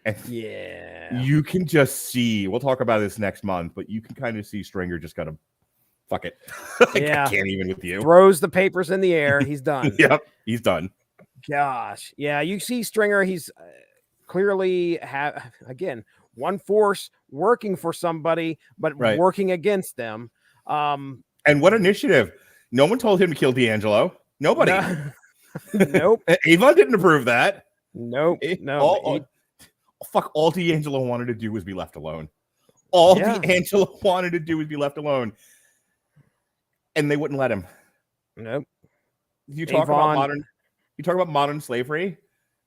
And yeah, you can just see, we'll talk about this next month, but you can kind of see Stringer just gotta fuck it. Yeah. I can't even with you. Throws the papers in the air. He's done. Yep, he's done. Gosh. Yeah, you see Stringer, he's clearly again, one force working for somebody, but working against them. And what initiative? No one told him to kill D'Angelo. Nobody. Nope. Avon didn't approve that. Nope. Fuck, all D'Angelo wanted to do was be left alone. All D'Angelo wanted to do was be left alone. And they wouldn't let him. Nope. You talk about modern slavery.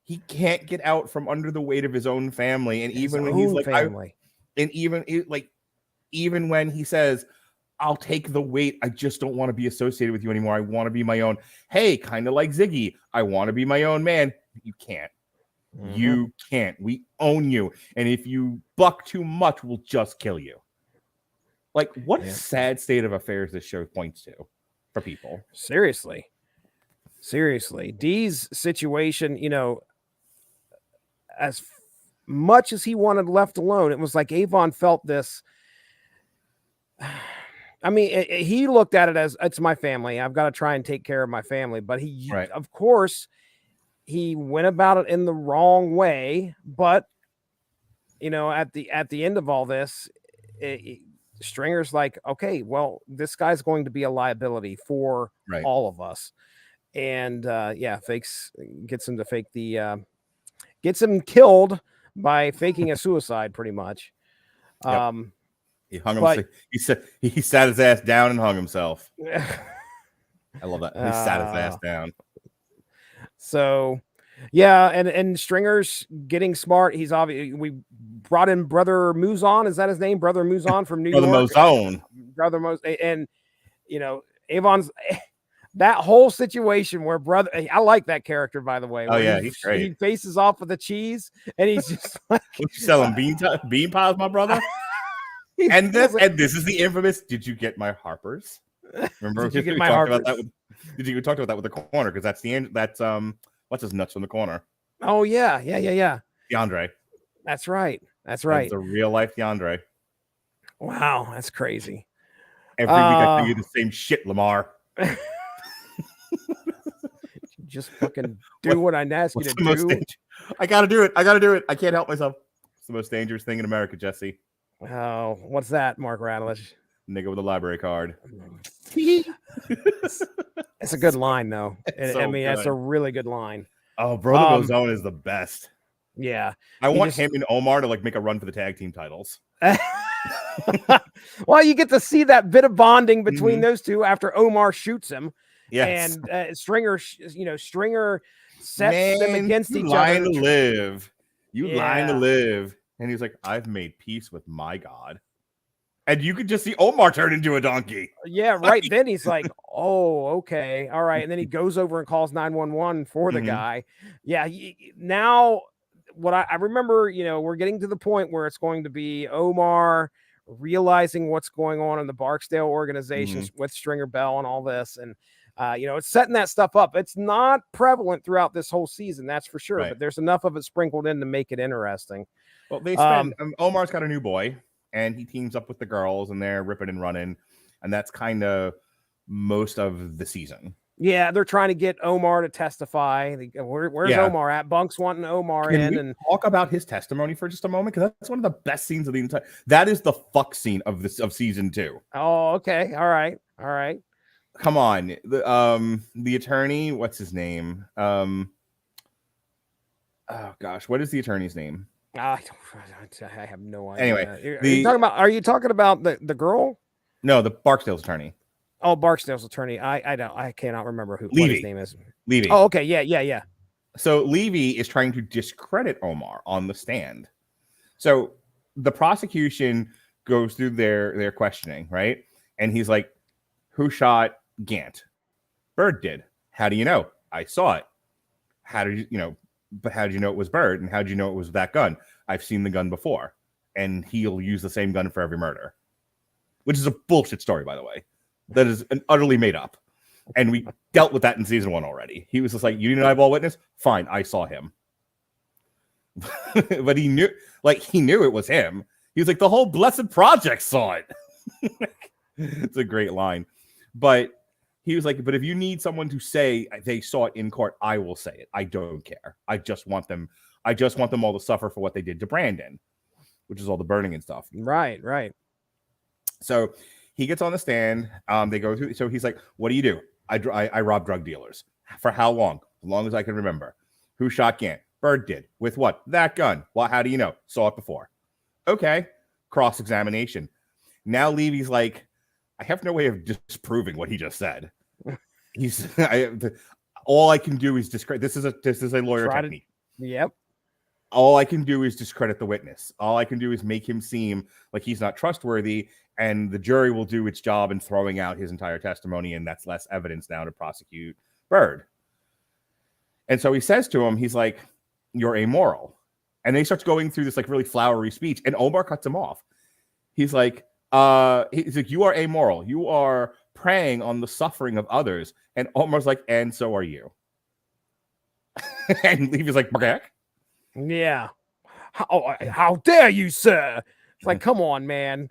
He can't get out from under the weight of his own family. And even when he's like, even when he says, I'll take the weight, I just don't want to be associated with you anymore. I want to be my own. Hey, kind of like Ziggy, I want to be my own man. You can't. Mm-hmm. You can't. We own you. And if you buck too much, we'll just kill you. Like, what a sad state of affairs this show points to for people. Seriously. Dee's situation, as much as he wanted left alone, it was like Avon felt this. I mean, he looked at it as, it's my family. I've got to try and take care of my family. But of course, he went about it in the wrong way. But, at the end of all this, Stringer's like, okay, well, this guy's going to be a liability for all of us. And gets him to fake gets him killed by faking a suicide pretty much. Yep. He hung himself. He sat his ass down and hung himself. I love that. He sat his ass down. So, yeah, and Stringer's getting smart. He's obviously, we brought in Brother Muzon. Is that his name? Brother Muzon from New York. Brother Muzon. And, Avon's that whole situation where I like that character, by the way. Oh, yeah, he's great. He faces off with the cheese, and he's just like, what you selling bean pies, my brother? And this is the infamous. Did you get my Harpers? Remember? Did you get my Harpers? Did you talk about that with the corner? Because that's what's his nuts from the corner? Oh yeah. DeAndre. That's right. It's a real life DeAndre. Wow, that's crazy. Every week I tell you the same shit, Lamar. Just fucking do what I ask you to do. I gotta do it. I can't help myself. It's the most dangerous thing in America, Jesse. Oh, what's that, Mark Radulich? Nigga with a library card. It's a good line, though. That's a really good line. Oh, Brother Bozone is the best. Yeah. I want him and Omar to make a run for the tag team titles. Well, you get to see that bit of bonding between those two after Omar shoots him. Yes. And Stringer sets them against each other. To live. You lying to live. And he's like, I've made peace with my God. And you could just see Omar turn into a donkey. Yeah, right. Then he's like, oh, okay. All right. And then he goes over and calls 911 for the guy. Yeah. Now, what I remember, we're getting to the point where it's going to be Omar realizing what's going on in the Barksdale organization with Stringer Bell and all this. And, it's setting that stuff up. It's not prevalent throughout this whole season, that's for sure. Right. But there's enough of it sprinkled in to make it interesting. Well, they spend Omar's got a new boy, and he teams up with the girls, and they're ripping and running, and that's kind of most of the season. Yeah, they're trying to get Omar to testify. Where's Omar at? Bunk's wanting Omar in. And talk about his testimony for just a moment, because that's one of the best scenes of the entire. That is the fuck scene of season 2. Oh, okay, all right. Come on, the attorny. What's his name? Oh gosh, what is the attorney's name? I have no idea. Anyway, are you talking about the girl? No, the Barksdale's attorney. Oh, Barksdale's attorney. I cannot remember what his name is. Levy. Oh, okay. Yeah. So Levy is trying to discredit Omar on the stand. So the prosecution goes through their questioning, right? And he's like, who shot Gant? Bird did. How do you know? I saw it. How did you, but how did you know it was Bird? And how did you know it was that gun? I've seen the gun before. And he'll use the same gun for every murder. Which is a bullshit story, by the way. That is an utterly made up. And we dealt with that in season 1 already. He was just like, you need an eyeball witness? Fine, I saw him. But he knew it was him. He was like, the whole Blessed Project saw it. It's a great line. But he was like, but if you need someone to say they saw it in court, I will say it. I don't care. I just want them all to suffer for what they did to Brandon, which is all the burning and stuff. Right. So he gets on the stand. They go through. So he's like, what do you do? I rob drug dealers. For how long? As long as I can remember. Who shot Gant? Bird did. With what? That gun. Well, how do you know? Saw it before. Okay. Cross-examination. Now Levy's like, I have no way of disproving what he just said. All I can do is discredit. This is a lawyer technique. Yep. All I can do is discredit the witness. All I can do is make him seem like he's not trustworthy, and the jury will do its job in throwing out his entire testimony, and that's less evidence now to prosecute Bird. And so he says to him, he's like, you're amoral. And then he starts going through this really flowery speech, and Omar cuts him off. He's like, you are amoral. You are preying on the suffering of others. And Omar's like, and so are you. And Levy's like, Bark. Yeah. How dare you, sir? It's like, come on, man.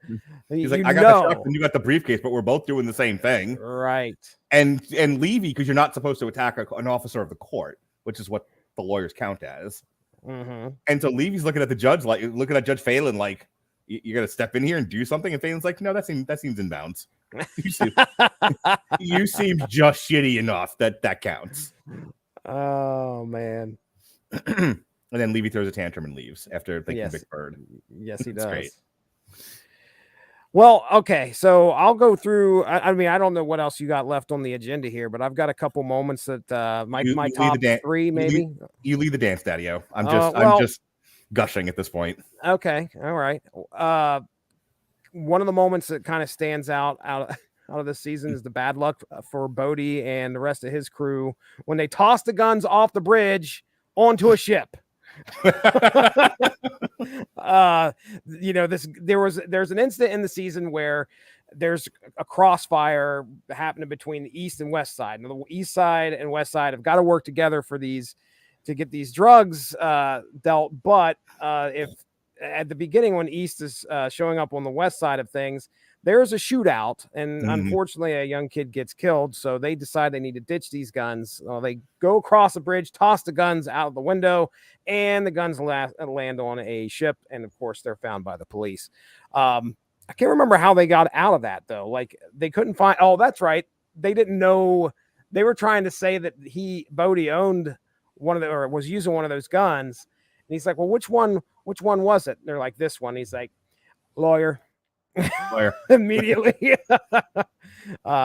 He's like, I got the stuff and you got the briefcase, but we're both doing the same thing. Right. And Levy, because you're not supposed to attack an officer of the court, which is what the lawyers count as. Mm-hmm. And so Levy's looking at the judge, looking at Judge Phelan, like, you're gonna step in here and do something, and Phelan's like, no, that seems in bounds. You seem just shitty enough that counts. Oh man. And then Levy throws a tantrum and leaves after thinking Big Bird. Yes, he does. Great. Well, okay, so I'll go through. I mean, I don't know what else you got left on the agenda here, but I've got a couple moments that my top 3, maybe. You lead the dance, Daddy-O. I'm just gushing at this point. Okay, all right. One of the moments that kind of stands out of this season is the bad luck for Bodie and the rest of his crew when they toss the guns off the bridge onto a ship. There's an incident in the season where there's a crossfire happening between the east and west side. And the east side and west side have got to work together to get these drugs dealt. But if at the beginning when East is showing up on the west side of things, there's a shootout, and unfortunately a young kid gets killed. So they decide they need to ditch these guns. They go across the bridge, toss the guns out of the window, and the guns land on a ship. And of course, they're found by the police. I can't remember how they got out of that though. Like they couldn't find. Oh, that's right. They didn't know. They were trying to say that Bodie owned one of the, or was using one of those guns. And he's like, well, which one was it? And they're like, this one. He's like, lawyer. Immediately.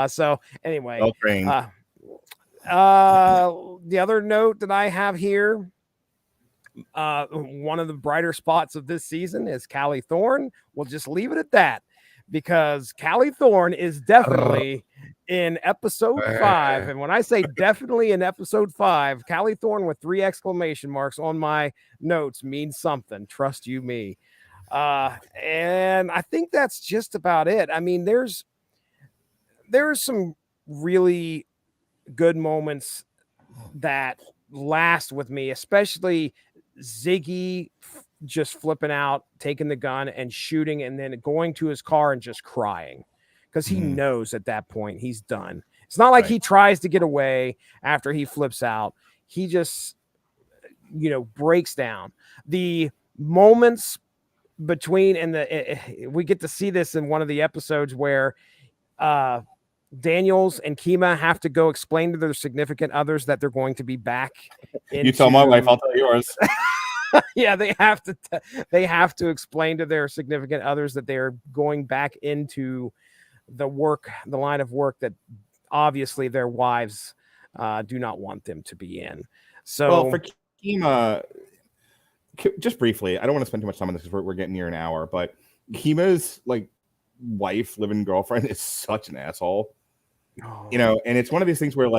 So anyway, the other note that I have here, one of the brighter spots of this season is Callie Thorne. We'll just leave it at that, because Callie Thorne is definitely in episode 5. And when I say definitely in episode 5, Callie Thorne with 3 exclamation marks on my notes means something. Trust you me. And I think that's just about it. I mean, there's some really good moments that last with me, especially Ziggy just flipping out, taking the gun and shooting, and then going to his car and just crying because he knows at that point he's done. It's not like he tries to get away after he flips out. He just, breaks down. The moments between, and we get to see this in one of the episodes where Daniels and Kima have to go explain to their significant others that they're going to be back. You tell my wife, I'll tell yours. Yeah, they have to explain to their significant others that they're going back into the line of work that obviously their wives do not want them to be in. So for Kima, just briefly, I don't want to spend too much time on this because we're getting near an hour, but Kima's wife, living girlfriend is such an asshole. And it's one of these things where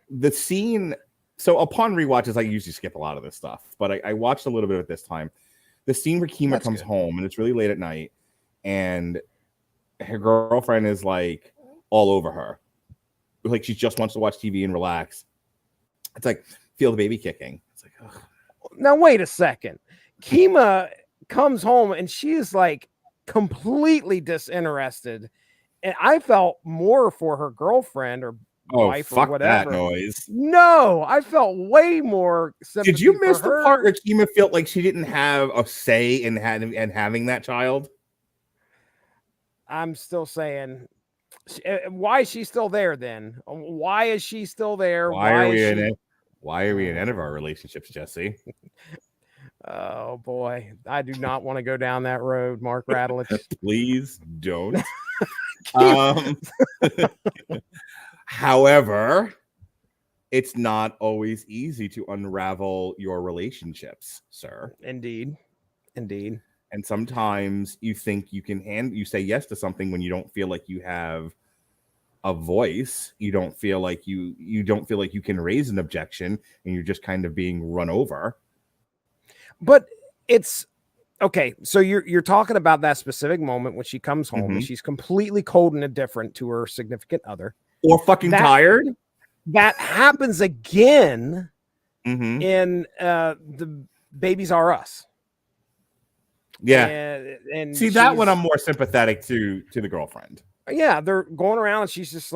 the scene. So upon rewatches, I usually skip a lot of this stuff, but I watched a little bit of it this time. The scene where Kima comes home and it's really late at night, and her girlfriend is all over her, she just wants to watch TV and relax. It's feel the baby kicking. It's ugh. Now wait a second. Kima comes home and she is completely disinterested, and I felt more for her girlfriend or wife or whatever. That noise. No, I felt way more sympathy. Did you miss the part where Kima felt like she didn't have a say in having that child? I'm still saying, why is she still there then? Why is she still there? Why are we in any of our relationships, Jesse? Oh boy, I do not want to go down that road, Mark Radulich. Please don't. However, it's not always easy to unravel your relationships, sir. Indeed. And sometimes you think you can you say yes to something when you don't feel like you have a voice. You don't feel like you can raise an objection, and you're just kind of being run over. But it's okay. So you're talking about that specific moment when she comes home and she's completely cold and indifferent to her significant other. Or fucking tired. That happens again in the Babies Are Us. Yeah. And see, that one I'm more sympathetic to the girlfriend. Yeah, they're going around and she's just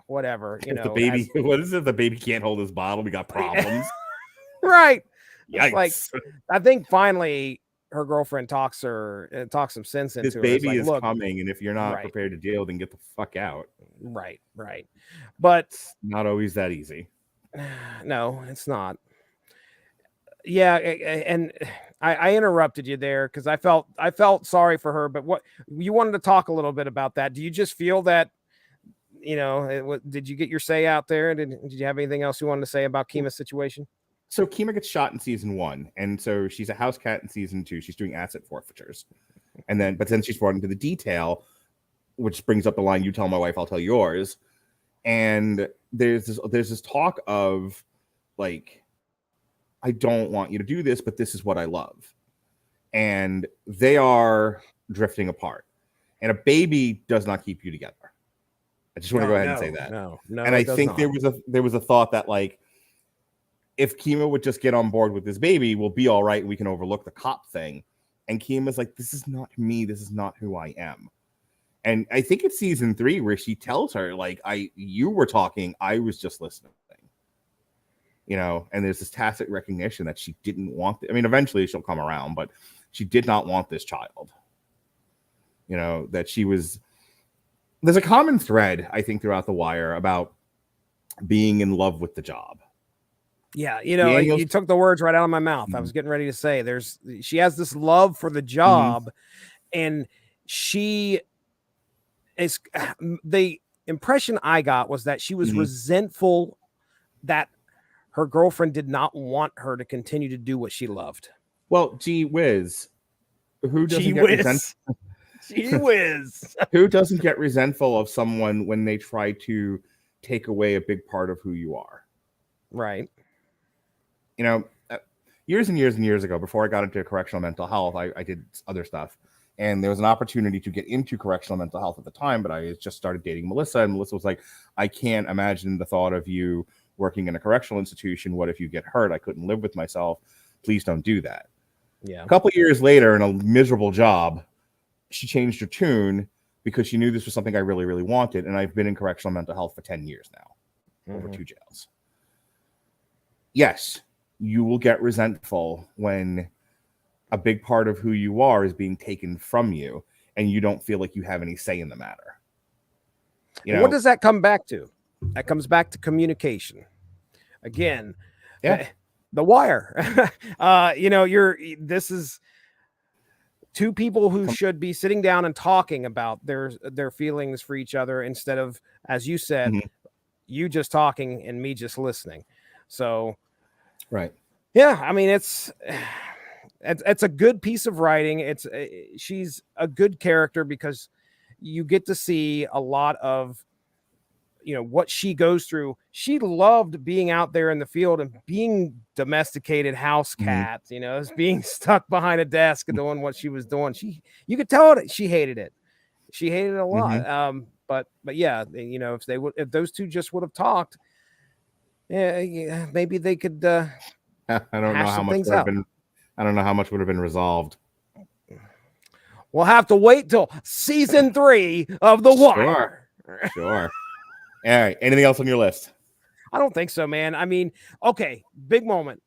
whatever. The baby, what is it? The baby can't hold his bottle. We got problems. Right. Yikes. I think finally her girlfriend talks some sense into this her. Baby is coming, and if you're not prepared to deal, then get the fuck out. Right. But not always that easy. No, it's not. Yeah, and I interrupted you there because I felt sorry for her. But what you wanted to talk a little bit about that? Do you just feel that did you get your say out there? Did you have anything else you wanted to say about Kima's situation? So Kima gets shot in season 1, and so she's a house cat in season 2. She's doing asset forfeitures, but then she's brought into the detail, which brings up the line, "You tell my wife, I'll tell yours." And there's this talk of I don't want you to do this, but this is what I love. And they are drifting apart. And a baby does not keep you together. I just want to go ahead and say that. No. And I think there was a thought that if Kima would just get on board with this baby, we'll be all right and we can overlook the cop thing. And Kima's like, this is not me. This is not who I am. And I think it's season 3 where she tells her, like, you were talking, I was just listening. You know, and there's this tacit recognition that she didn't want. I mean, eventually she'll come around, but she did not want this child. You know, that she was. There's a common thread, I think, throughout The Wire about being in love with the job. Yeah, you know, you took the words right out of my mouth. I was getting ready to say, she has this love for the job, and she is. The impression I got was that she was resentful that her girlfriend did not want her to continue to do what she loved. Well, gee whiz. Who doesn't get resentful? Gee whiz. Who doesn't get resentful of someone when they try to take away a big part of who you are? Right. You know, years and years and years ago, before I got into correctional mental health, I did other stuff. And there was an opportunity to get into correctional mental health at the time, but I just started dating Melissa. And Melissa was like, I can't imagine the thought of you working in a correctional institution. What if you get hurt? I couldn't live with myself. Please don't do that. Yeah. A couple of years later, in a miserable job, she changed her tune because she knew this was something I really, really wanted. And I've been in correctional mental health for 10 years now, over 2 jails. Yes, you will get resentful when a big part of who you are is being taken from you and you don't feel like you have any say in the matter. You know, what does that come back to? That comes back to communication. Again, the Wire. You know, this is 2 people who should be sitting down and talking about their feelings for each other instead of, as you said, you just talking and me just listening. So, right. Yeah, I mean, it's a good piece of writing. She's a good character because you get to see a lot of, you know, what she goes through. She loved being out there in the field and being domesticated house cat, you know, being stuck behind a desk and doing what she was doing. You could tell it. She hated it. She hated it a lot. But yeah, you know, if those 2 just would have talked, yeah, maybe they could. I don't know how much would have been. I don't know how much would have been resolved. We'll have to wait till season 3 of The Wire. Sure. All right. Anything else on your list? I don't think so, man. I mean, okay, big moment.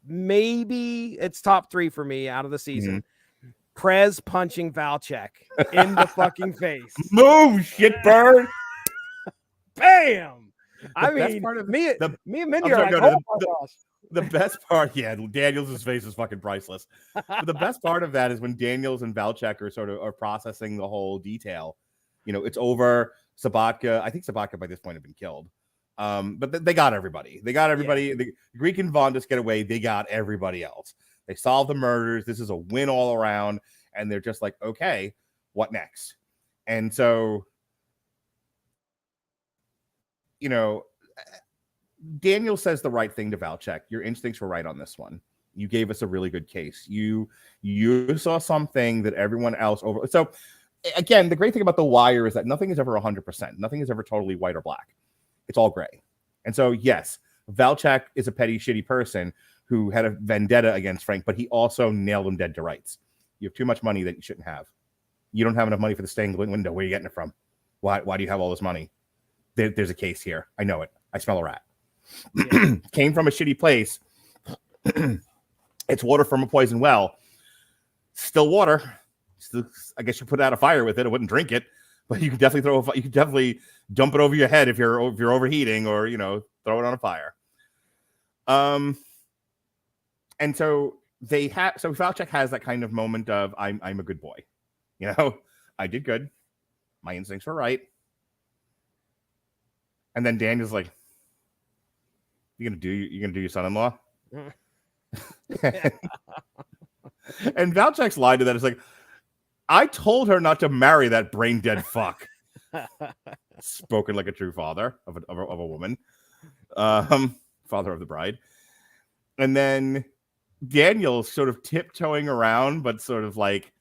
Maybe it's top 3 for me out of the season. Prez punching Valchek in the fucking face. Move, shitbird. Bam. I mean, me and Mindy are like, oh my gosh. The best part, Daniels' face is fucking priceless. But the best part of that is when Daniels and Valchek are processing the whole detail. You know, it's over. Sabatka, I think Sabatka by this point had been killed. But they got everybody. Yeah. The Greek and Vaughn just get away. They got everybody else. They solved the murders. This is a win all around. And they're just like, okay, what next? And so, you know, Daniel says the right thing to Valchek. Your instincts were right on this one. You gave us a really good case. You saw something that everyone else over. So again, the great thing about The Wire is that nothing is ever 100%. Nothing is ever totally white or black. It's all gray. And so, yes, Valchek is a petty, shitty person who had a vendetta against Frank, but he also nailed him dead to rights. You have too much money that you shouldn't have. You don't have enough money for the stained window. Where are you getting it from? Why do you have all this money? There's a case here. I know it. I smell a rat. Yeah. Came from a shitty place. It's water from a poison well. Still water. I guess you put out a fire with it. I wouldn't drink it, but you could definitely dump it over your head if you're overheating, or you know, throw it on a fire. And so Valchek has that kind of moment of I'm a good boy, you know, I did good, my instincts were right. And then Daniel's like, you're gonna do your son-in-law. And Valchek's lie to that is like, I told her not to marry that brain dead fuck. Spoken like a true father of a woman, father of the bride. And then Daniel's sort of tiptoeing around, but sort of like,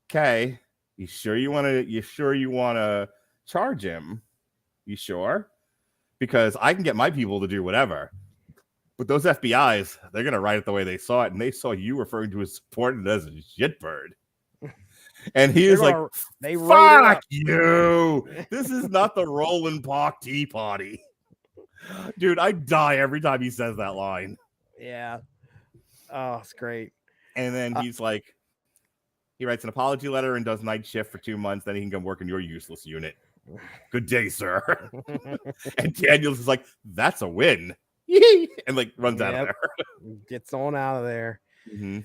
okay, you sure you want to charge him? You sure? Because I can get my people to do whatever. But those FBI's, they're going to write it the way they saw it. And they saw you referring to his subordinate as a shitbird. And he is like, fuck you. This is not the Roland Park Tea Party. Dude, I die every time he says that line. Yeah. Oh, it's great. And then he's like, he writes an apology letter and does night shift for 2 months. Then he can come work in your useless unit. Good day, sir. And Daniels is like, that's a win. And like runs out of there. Gets on out of there. Mm-hmm.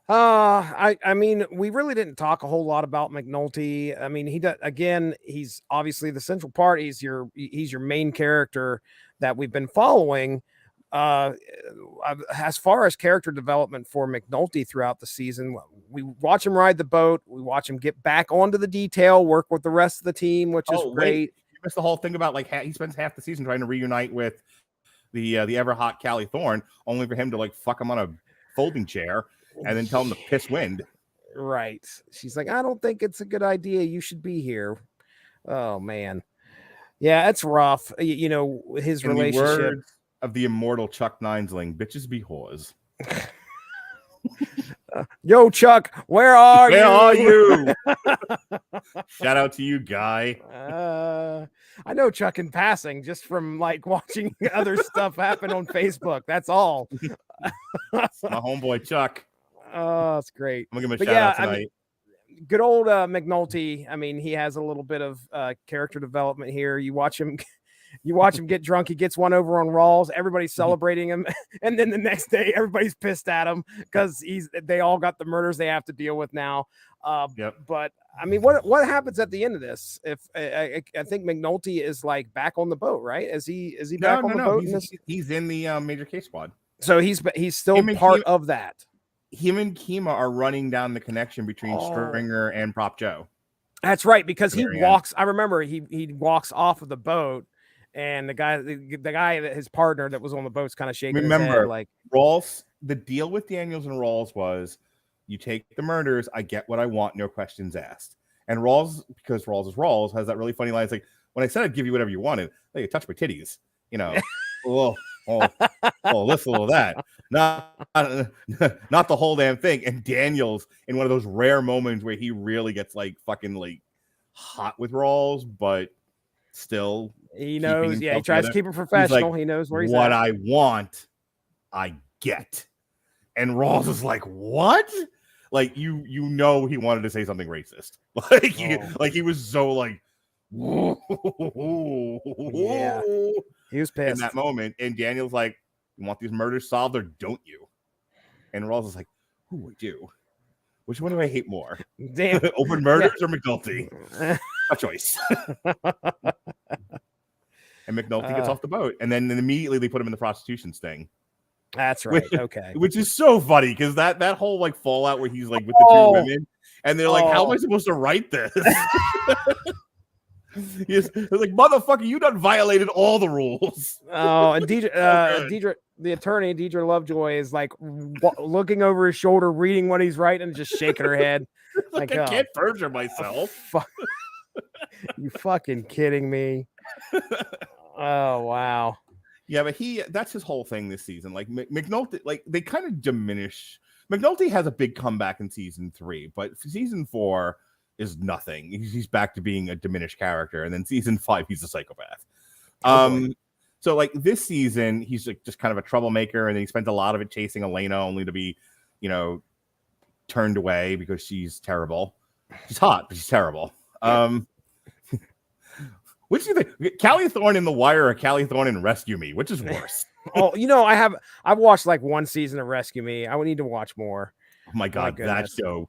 I mean, we really didn't talk a whole lot about McNulty. I mean, he's obviously the central part. He's your main character that we've been following. As far as character development for McNulty throughout the season, we watch him ride the boat. We watch him get back onto the detail, work with the rest of the team, which is great. You missed the whole thing about like he spends half the season trying to reunite with the ever hot Callie Thorne, only for him to like fuck him on a folding chair and then tell him to piss wind. Right. She's like, I don't think it's a good idea. You should be here. Oh man. Yeah, it's rough. You know, his In relationship. The words of the immortal Chuck Ninesling, bitches be whores. Yo, Chuck, where are you? Shout out to you, Guy. I know Chuck in passing just from like watching other stuff happen on Facebook. That's all. My homeboy Chuck. Oh, it's great. I'm gonna give him a shout out tonight. I mean, good old McNulty. I mean, he has a little bit of character development here. You watch him get drunk. He gets one over on Rawls. Everybody's celebrating him, and then the next day, everybody's pissed at him because they all got the murders they have to deal with now. But I mean, what happens at the end of this? If I think McNulty is like back on the boat, right? Is he back on the boat? He's in the major case squad. So he's still part of that. Him and Kima are running down the connection between Stringer and Prop Joe. That's right, because he walks. I remember he walks off of the boat. And the guy that his partner that was on the boat's kind of shaking his head, like Rawls. The deal with Daniels and Rawls was, you take the murders, I get what I want, no questions asked. And Rawls, because Rawls is Rawls, has that really funny line. It's like, when I said I'd give you whatever you wanted, like, you touch my titties, you know, this, a little that, not the whole damn thing. And Daniels, in one of those rare moments where he really gets like fucking like hot with Rawls, but still. He knows, he tries to keep it professional. Like, he knows where he's what at. I want, I get. And Rawls is like, what? Like, you know he wanted to say something racist. Like, he was so like, whoa. Yeah. He was pissed in that moment. And Daniel's like, you want these murders solved or don't you? And Rawls is like, I do. Which one do I hate more? Damn. Open murders or McNulty? A choice. And McNulty gets off the boat, and then immediately they put him in the prostitution sting. That's right. Okay. Which is so funny because that whole like fallout where he's like with the two women, and they're like, "How am I supposed to write this?" They're like, "Motherfucker, you done violated all the rules." Oh, and Deidre, the attorney, Deidre Lovejoy, is like looking over his shoulder, reading what he's writing, and just shaking her head. like I can't perjure myself. You fucking kidding me? Oh wow. Yeah, but that's his whole thing this season. Like McNulty, like they kind of diminish. McNulty has a big comeback in season 3, but season 4 is nothing. He's back to being a diminished character, and then season 5 he's a psychopath. So like this season he's like just kind of a troublemaker, and then he spends a lot of it chasing Elena, only to be, turned away because she's terrible. She's hot, but she's terrible. Which do you think? Callie Thorne in The Wire or Callie Thorne in Rescue Me? Which is worse? I've watched like one season of Rescue Me. I would need to watch more. Oh my God, that show.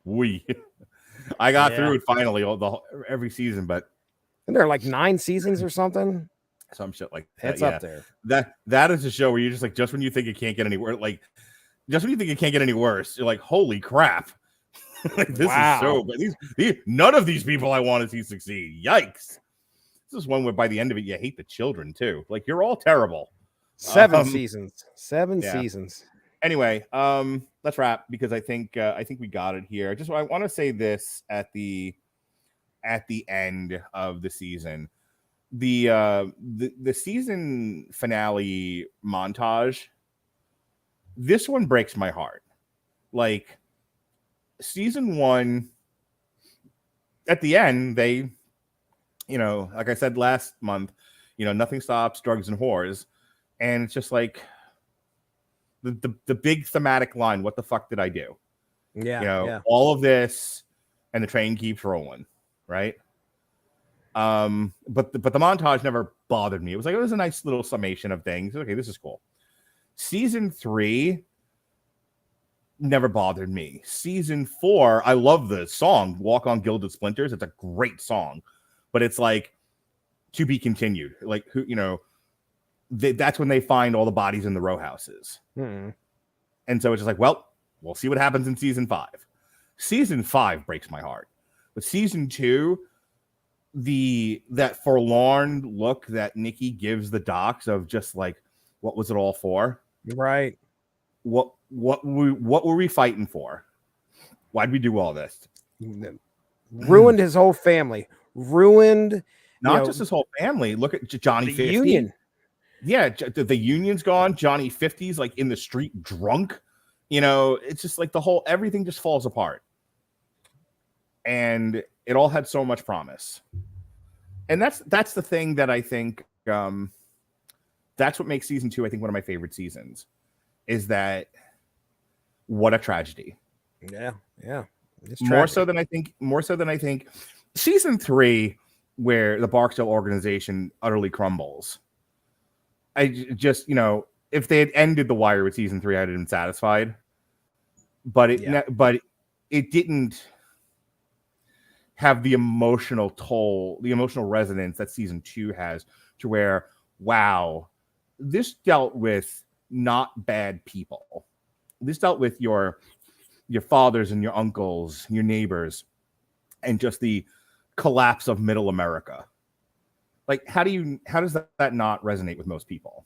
I got through it finally, every season, but and there are like 9 seasons or something. Some shit like that. It's up there. That is a show where you're just like, just when you think it can't get any worse, like just when you think it can't get any worse, you're like, holy crap. Like this is so good. None of these people I want to see succeed. Yikes. This is one where by the end of it, you hate the children too. Like you're all terrible. 7 seasons. 7 seasons. Anyway, let's wrap because I think we got it here. I want to say this at the end of the season. The season finale montage This one breaks my heart. Like, season 1, at the end, they, like I said last month, nothing stops drugs and whores. And it's just like the big thematic line, what the fuck did I do? Yeah. All of this, and the train keeps rolling, right? But the montage never bothered me. It was a nice little summation of things. Okay, this is cool. Season 3 never bothered me. Season 4, I love the song "Walk on Gilded Splinters." It's a great song, but it's like to be continued. Like, who, that's when they find all the bodies in the row houses. Hmm. And so it's just like, well, we'll see what happens in season 5. Season 5 breaks my heart. But season 2, that forlorn look that Nikki gives the docs of just like, what was it all for? Right. What were we fighting for? Why'd we do all this? Ruined his whole family. Ruined not just his whole family. Look at Johnny 50. Union. Yeah, the union's gone. Johnny 50's like in the street drunk. It's just like everything just falls apart. And it all had so much promise. And that's the thing that I think that's what makes season 2, I think, one of my favorite seasons, is that what a tragedy. Yeah. It's more so than I think season 3, where the Barksdale organization utterly crumbles. I just, if they had ended The Wire with season 3, I'd have been satisfied. But it didn't have the emotional toll, the emotional resonance that season 2 has, to where, wow, this dealt with not bad people. This dealt with your fathers and your uncles, your neighbors, and just the collapse of middle America. Like, how does that not resonate with most people?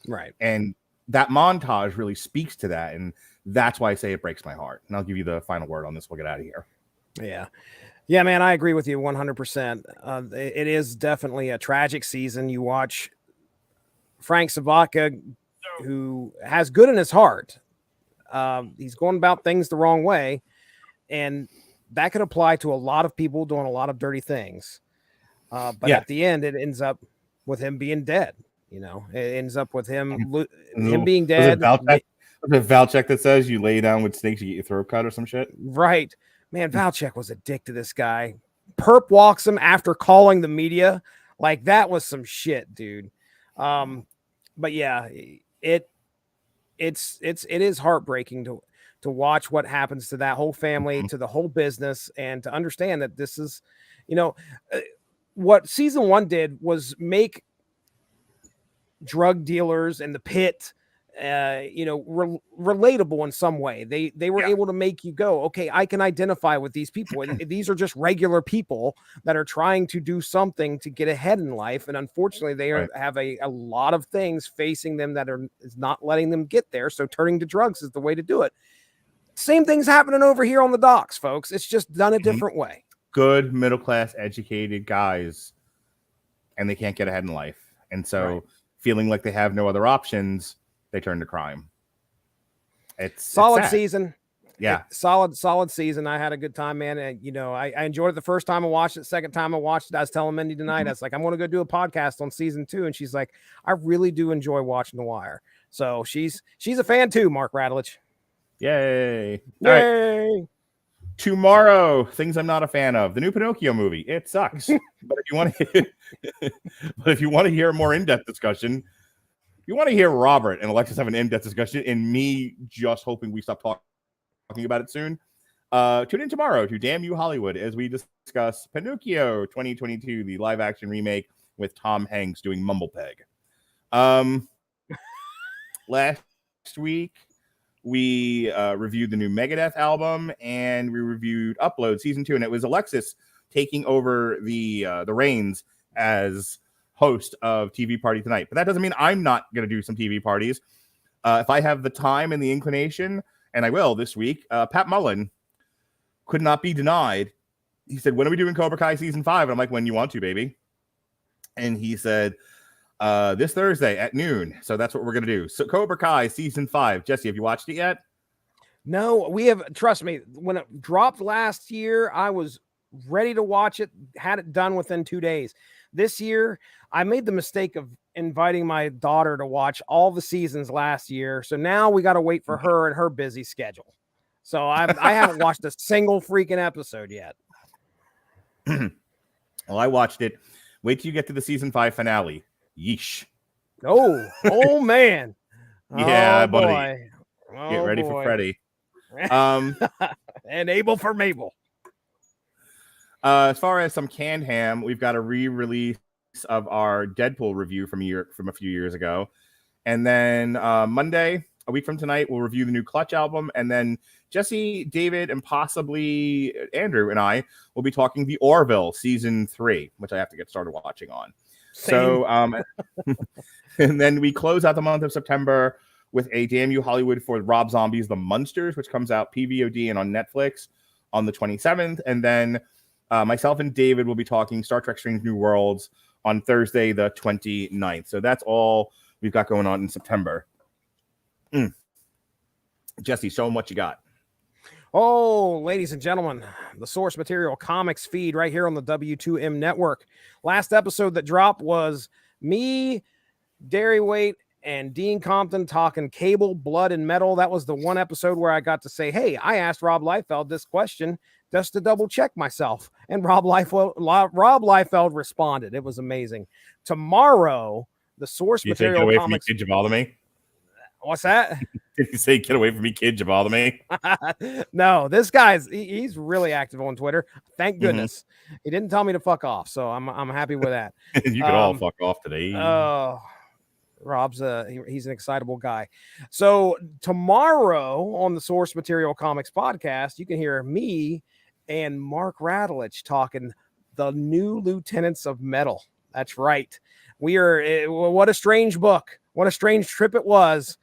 Right. And that montage really speaks to that, and that's why I say it breaks my heart. And I'll give you the final word on this. We'll get out of here. Yeah, man, I agree with you 100%. It is definitely a tragic season. You watch Frank Sabaka, who has good in his heart. He's going about things the wrong way, and that could apply to a lot of people doing a lot of dirty things. But at the end, it ends up with him being dead. It ends up with him being dead. The Valchek that says you lay down with snakes, you get your throat cut or some shit. Right. Man, Valchek was a dick to this guy. Perp walks him after calling the media. Like, that was some shit, dude. But yeah, it is heartbreaking to watch what happens to that whole family, to the whole business, and to understand that this is, what season 1 did was make drug dealers and the pit, relatable in some way. They were able to make you go, okay, I can identify with these people. And these are just regular people that are trying to do something to get ahead in life. And unfortunately, they have a lot of things facing them that is not letting them get there. So turning to drugs is the way to do it. Same thing's happening over here on the docks, folks. It's just done a different way. Good middle-class educated guys, and they can't get ahead in life. And so feeling like they have no other options, they turn to crime. It's solid sad. Season. Yeah. Solid season. I had a good time, man. And, I enjoyed it the first time I watched it. Second time I watched it, I was telling Mindy tonight, I was like, I'm going to go do a podcast on season 2. And she's like, I really do enjoy watching The Wire. So she's a fan too, Mark Radulich. Yay. Yay. All right. Tomorrow, things I'm not a fan of. The new Pinocchio movie. It sucks. But if you want to hear a more in-depth discussion, you want to hear Robert and Alexis have an in-depth discussion and me just hoping we stop talking about it soon, tune in tomorrow to Damn You Hollywood as we discuss Pinocchio 2022, the live-action remake with Tom Hanks doing Mumblepeg. Last week, we reviewed the new Megadeth album, and we reviewed Upload Season 2, and it was Alexis taking over the reins as host of TV Party Tonight. But that doesn't mean I'm not going to do some TV parties. If I have the time and the inclination, and I will this week, Pat Mullen could not be denied. He said, when are we doing Cobra Kai Season 5? And I'm like, when you want to, baby. And he said, this Thursday at noon. So that's what we're gonna do. So Cobra Kai season 5. Jesse, have you watched it yet? No, we have. Trust me, when it dropped last year, I was ready to watch it. Had it done within 2 days. This year, I made the mistake of inviting my daughter to watch all the seasons last year. So now we got to wait for her and her busy schedule. So I haven't watched a single freaking episode yet. Well, I watched it. Wait till you get to the season 5 finale. Yeesh. Oh man. Yeah, oh, buddy. Boy. Get ready for Freddy. And Abel for Mabel. As far as some canned ham, we've got a re-release of our Deadpool review from a few years ago. And then Monday, a week from tonight, we'll review the new Clutch album. And then Jesse, David, and possibly Andrew and I will be talking the Orville season 3, which I have to get started watching on. Same. So, and then we close out the month of September with a Damn You Hollywood for Rob Zombie's The Munsters, which comes out PVOD and on Netflix on the 27th. And then myself and David will be talking Star Trek Strange New Worlds on Thursday, the 29th. So that's all we've got going on in September. Jesse, show them what you got. Oh, ladies and gentlemen, the Source Material Comics feed right here on the W2M network. Last episode that dropped was me, Darryweight, and Dean Compton talking cable, blood, and metal. That was the one episode where I got to say, hey, I asked Rob Liefeld this question just to double check myself. And Rob Liefeld responded. It was amazing. Tomorrow, the Source Did you Material say, get away Comics. from me, kid, you bother me? What's that? Did you say, get away from me, kid, you bother me? No, this guy's he's really active on Twitter. Thank goodness. He didn't tell me to fuck off, so I'm happy with that. You could all fuck off today. Rob's he's an excitable guy. So tomorrow on the Source Material Comics podcast, you can hear me and Mark Radulich talking the new Lieutenants of Metal. That's right. We are what a strange book. What a strange trip it was.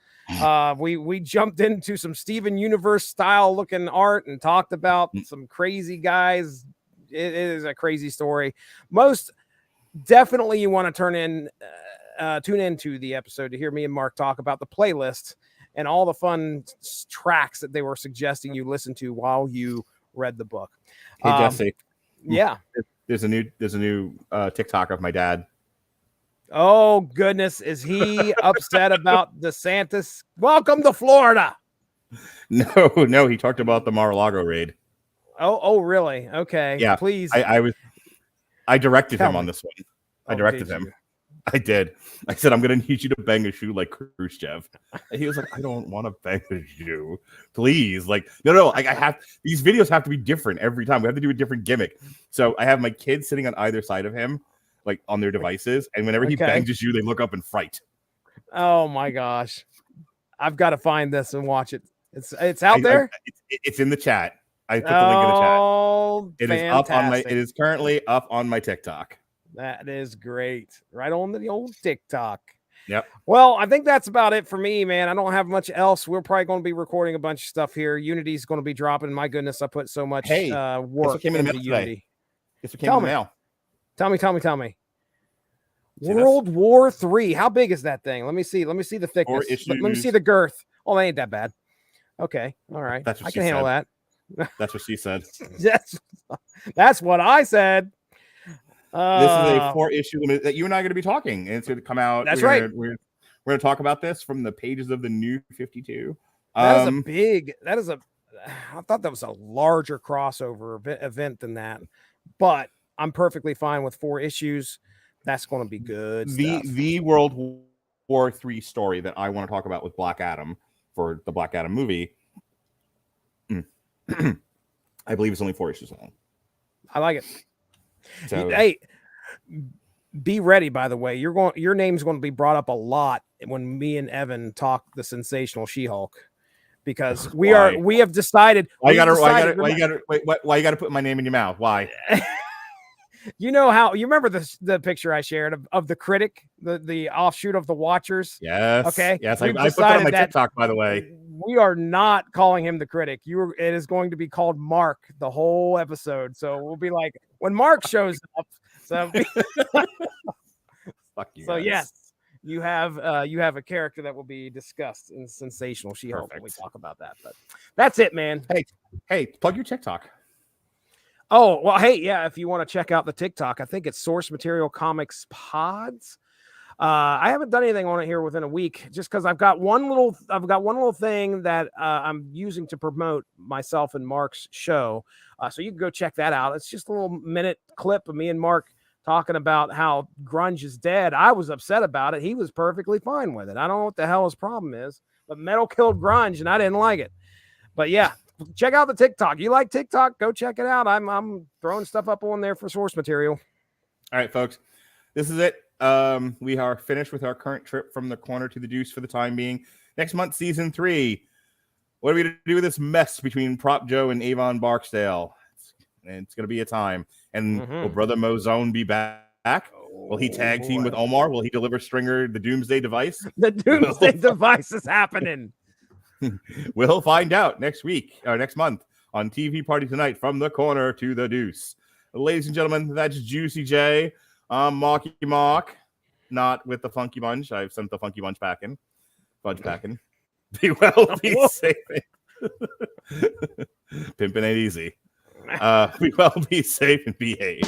We jumped into some Steven Universe style looking art and talked about some crazy guys. It is a crazy story. Most definitely you want to tune into the episode to hear me and Mark talk about the playlist and all the fun tracks that they were suggesting you listen to while you read the book. Hey, Jesse. Yeah. There's a new TikTok of my dad. Oh goodness, is he upset about DeSantis? Welcome to Florida. No, he talked about the Mar-a-Lago raid. Oh, really? Okay. Yeah, please. I directed Tell him me. on this one. I directed him. You? I did. I said, I'm going to need you to bang a shoe like Khrushchev. And he was like, I don't want to bang a shoe. Please. Like, no. I have these videos have to be different every time. We have to do a different gimmick. So I have my kids sitting on either side of him, like on their devices. And whenever he bangs a shoe, they look up in fright. Oh my gosh. I've got to find this and watch it. It's out there. It's in the chat. I put the link in the chat. Oh, it is up on my. It is currently up on my TikTok. That is great. Right on the old TikTok. Yep. Well, I think that's about it for me, man. I don't have much else. We're probably going to be recording a bunch of stuff here. Unity's going to be dropping. My goodness, I put so much work into Unity. Guess what came in the mail? Tell me. World War III. How big is that thing? Let me see the thickness. Let me see the girth. Oh, that ain't that bad. Okay. All right. I can handle that. That's what she said. That's what I said. This is a 4-issue limit that you and I are going to be talking, and it's going to come out. That's right. We're going to talk about this from the pages of the New 52. I thought that was a larger crossover stuff than that, but I'm perfectly fine with 4 issues. That's going to be good. The World War III story that I want to talk about with Black Adam for the Black Adam movie. I believe it's only 4 issues long. I like it. So, hey, be ready, by the way. Your name's going to be brought up a lot when me and Evan talk the sensational She-Hulk, because we have decided. Why you got to put my name in your mouth? Why? You know how you remember the picture I shared of the critic, the offshoot of the Watchers? Yes. Okay. Yes, I put that on my TikTok, by the way. We are not calling him the critic. It is going to be called Mark the whole episode. So we'll be like when Mark shows up. So fuck you. So guys. yes, you have a character that will be discussed in Sensational She-Hulk when we talk about that. But that's it, man. Hey, plug your TikTok. Oh, well, hey, yeah, if you want to check out the TikTok, I think it's Source Material Comics Pods. I haven't done anything on it here within a week, just because I've got one little thing that I'm using to promote myself and Mark's show. So you can go check that out. It's just a little minute clip of me and Mark talking about how grunge is dead. I was upset about it. He was perfectly fine with it. I don't know what the hell his problem is, but metal killed grunge, and I didn't like it. But yeah, check out the TikTok. You like TikTok? Go check it out. I'm throwing stuff up on there for Source Material. All right, folks, this is it. We are finished with our current trip from the corner to the deuce for the time being. Next month, season 3. What are we going to do with this mess between Prop Joe and Avon Barksdale? It's going to be a time. And will Brother Mozone be back? Will he tag team with Omar? Will he deliver Stringer the Doomsday Device? The Doomsday Device is happening. We'll find out next week or next month on TV Party Tonight, from the corner to the deuce. Ladies and gentlemen, that's Juicy J. Mocky Mock, not with the Funky Bunch. I've sent the Funky Bunch packing. Bunch packing. Be well, be safe. Pimping ain't easy. Be well, be safe, and behave.